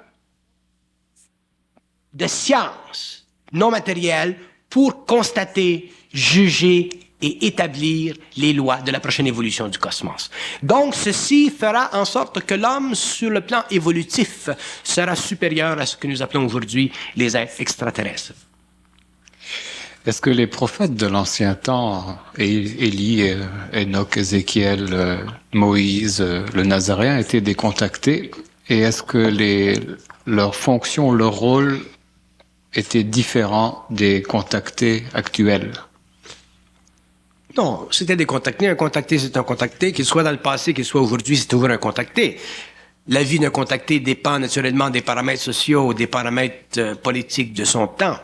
de science non matérielle pour constater, juger et établir les lois de la prochaine évolution du cosmos. Donc, ceci fera en sorte que l'homme, sur le plan évolutif, sera supérieur à ce que nous appelons aujourd'hui les êtres extraterrestres.
Est-ce que les prophètes de l'ancien temps, Élie, Enoch, Ézéchiel, Moïse, le Nazaréen, étaient décontactés? Et est-ce que leur fonction, leur rôle était différent des contactés actuels?
Non, c'était des contactés. Un contacté, c'est un contacté. Qu'il soit dans le passé, qu'il soit aujourd'hui, c'est toujours un contacté. La vie d'un contacté dépend naturellement des paramètres sociaux, des paramètres politiques de son temps.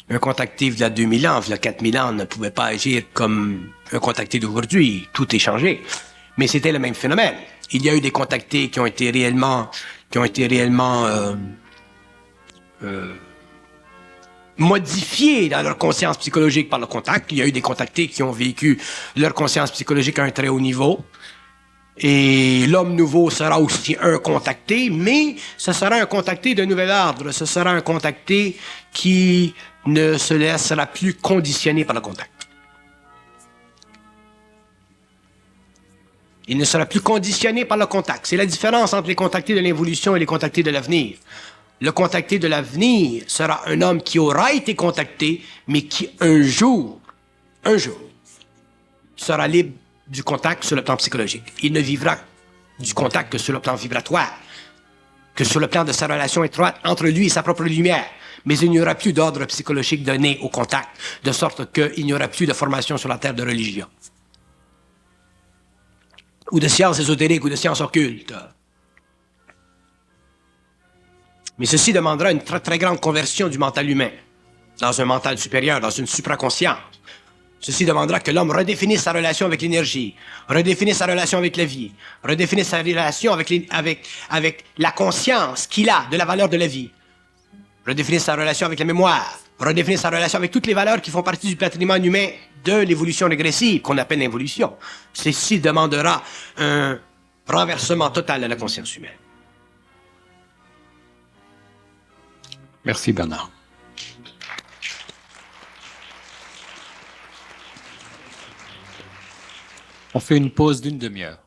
Un contacté, il y a 2000 ans, il y a 4000 ans, ne pouvait pas agir comme un contacté d'aujourd'hui. Tout est changé. Mais c'était le même phénomène. Il y a eu des contactés qui ont été réellement modifiés dans leur conscience psychologique par le contact. Il y a eu des contactés qui ont vécu leur conscience psychologique à un très haut niveau. Et l'homme nouveau sera aussi un contacté, mais ce sera un contacté de nouvel ordre. Ce sera un contacté qui ne se laissera plus conditionner par le contact. Il ne sera plus conditionné par le contact. C'est la différence entre les contactés de l'évolution et les contactés de l'avenir. Le contacté de l'avenir sera un homme qui aura été contacté, mais qui un jour, sera libre du contact sur le plan psychologique. Il ne vivra du contact que sur le plan vibratoire, que sur le plan de sa relation étroite entre lui et sa propre lumière. Mais il n'y aura plus d'ordre psychologique donné au contact, de sorte qu'il n'y aura plus de formation sur la terre de religion, ou de sciences ésotériques, ou de sciences occultes. Mais ceci demandera une très, très grande conversion du mental humain, dans un mental supérieur, dans une supraconscience. Ceci demandera que l'homme redéfinisse sa relation avec l'énergie, redéfinisse sa relation avec la vie, redéfinisse sa relation avec la conscience qu'il a de la valeur de la vie, redéfinisse sa relation avec la mémoire, redéfinisse sa relation avec toutes les valeurs qui font partie du patrimoine humain de l'évolution régressive, qu'on appelle l'évolution. Ceci demandera un renversement total de la conscience humaine.
Merci Bernard. On fait une pause d'1 demi-heure.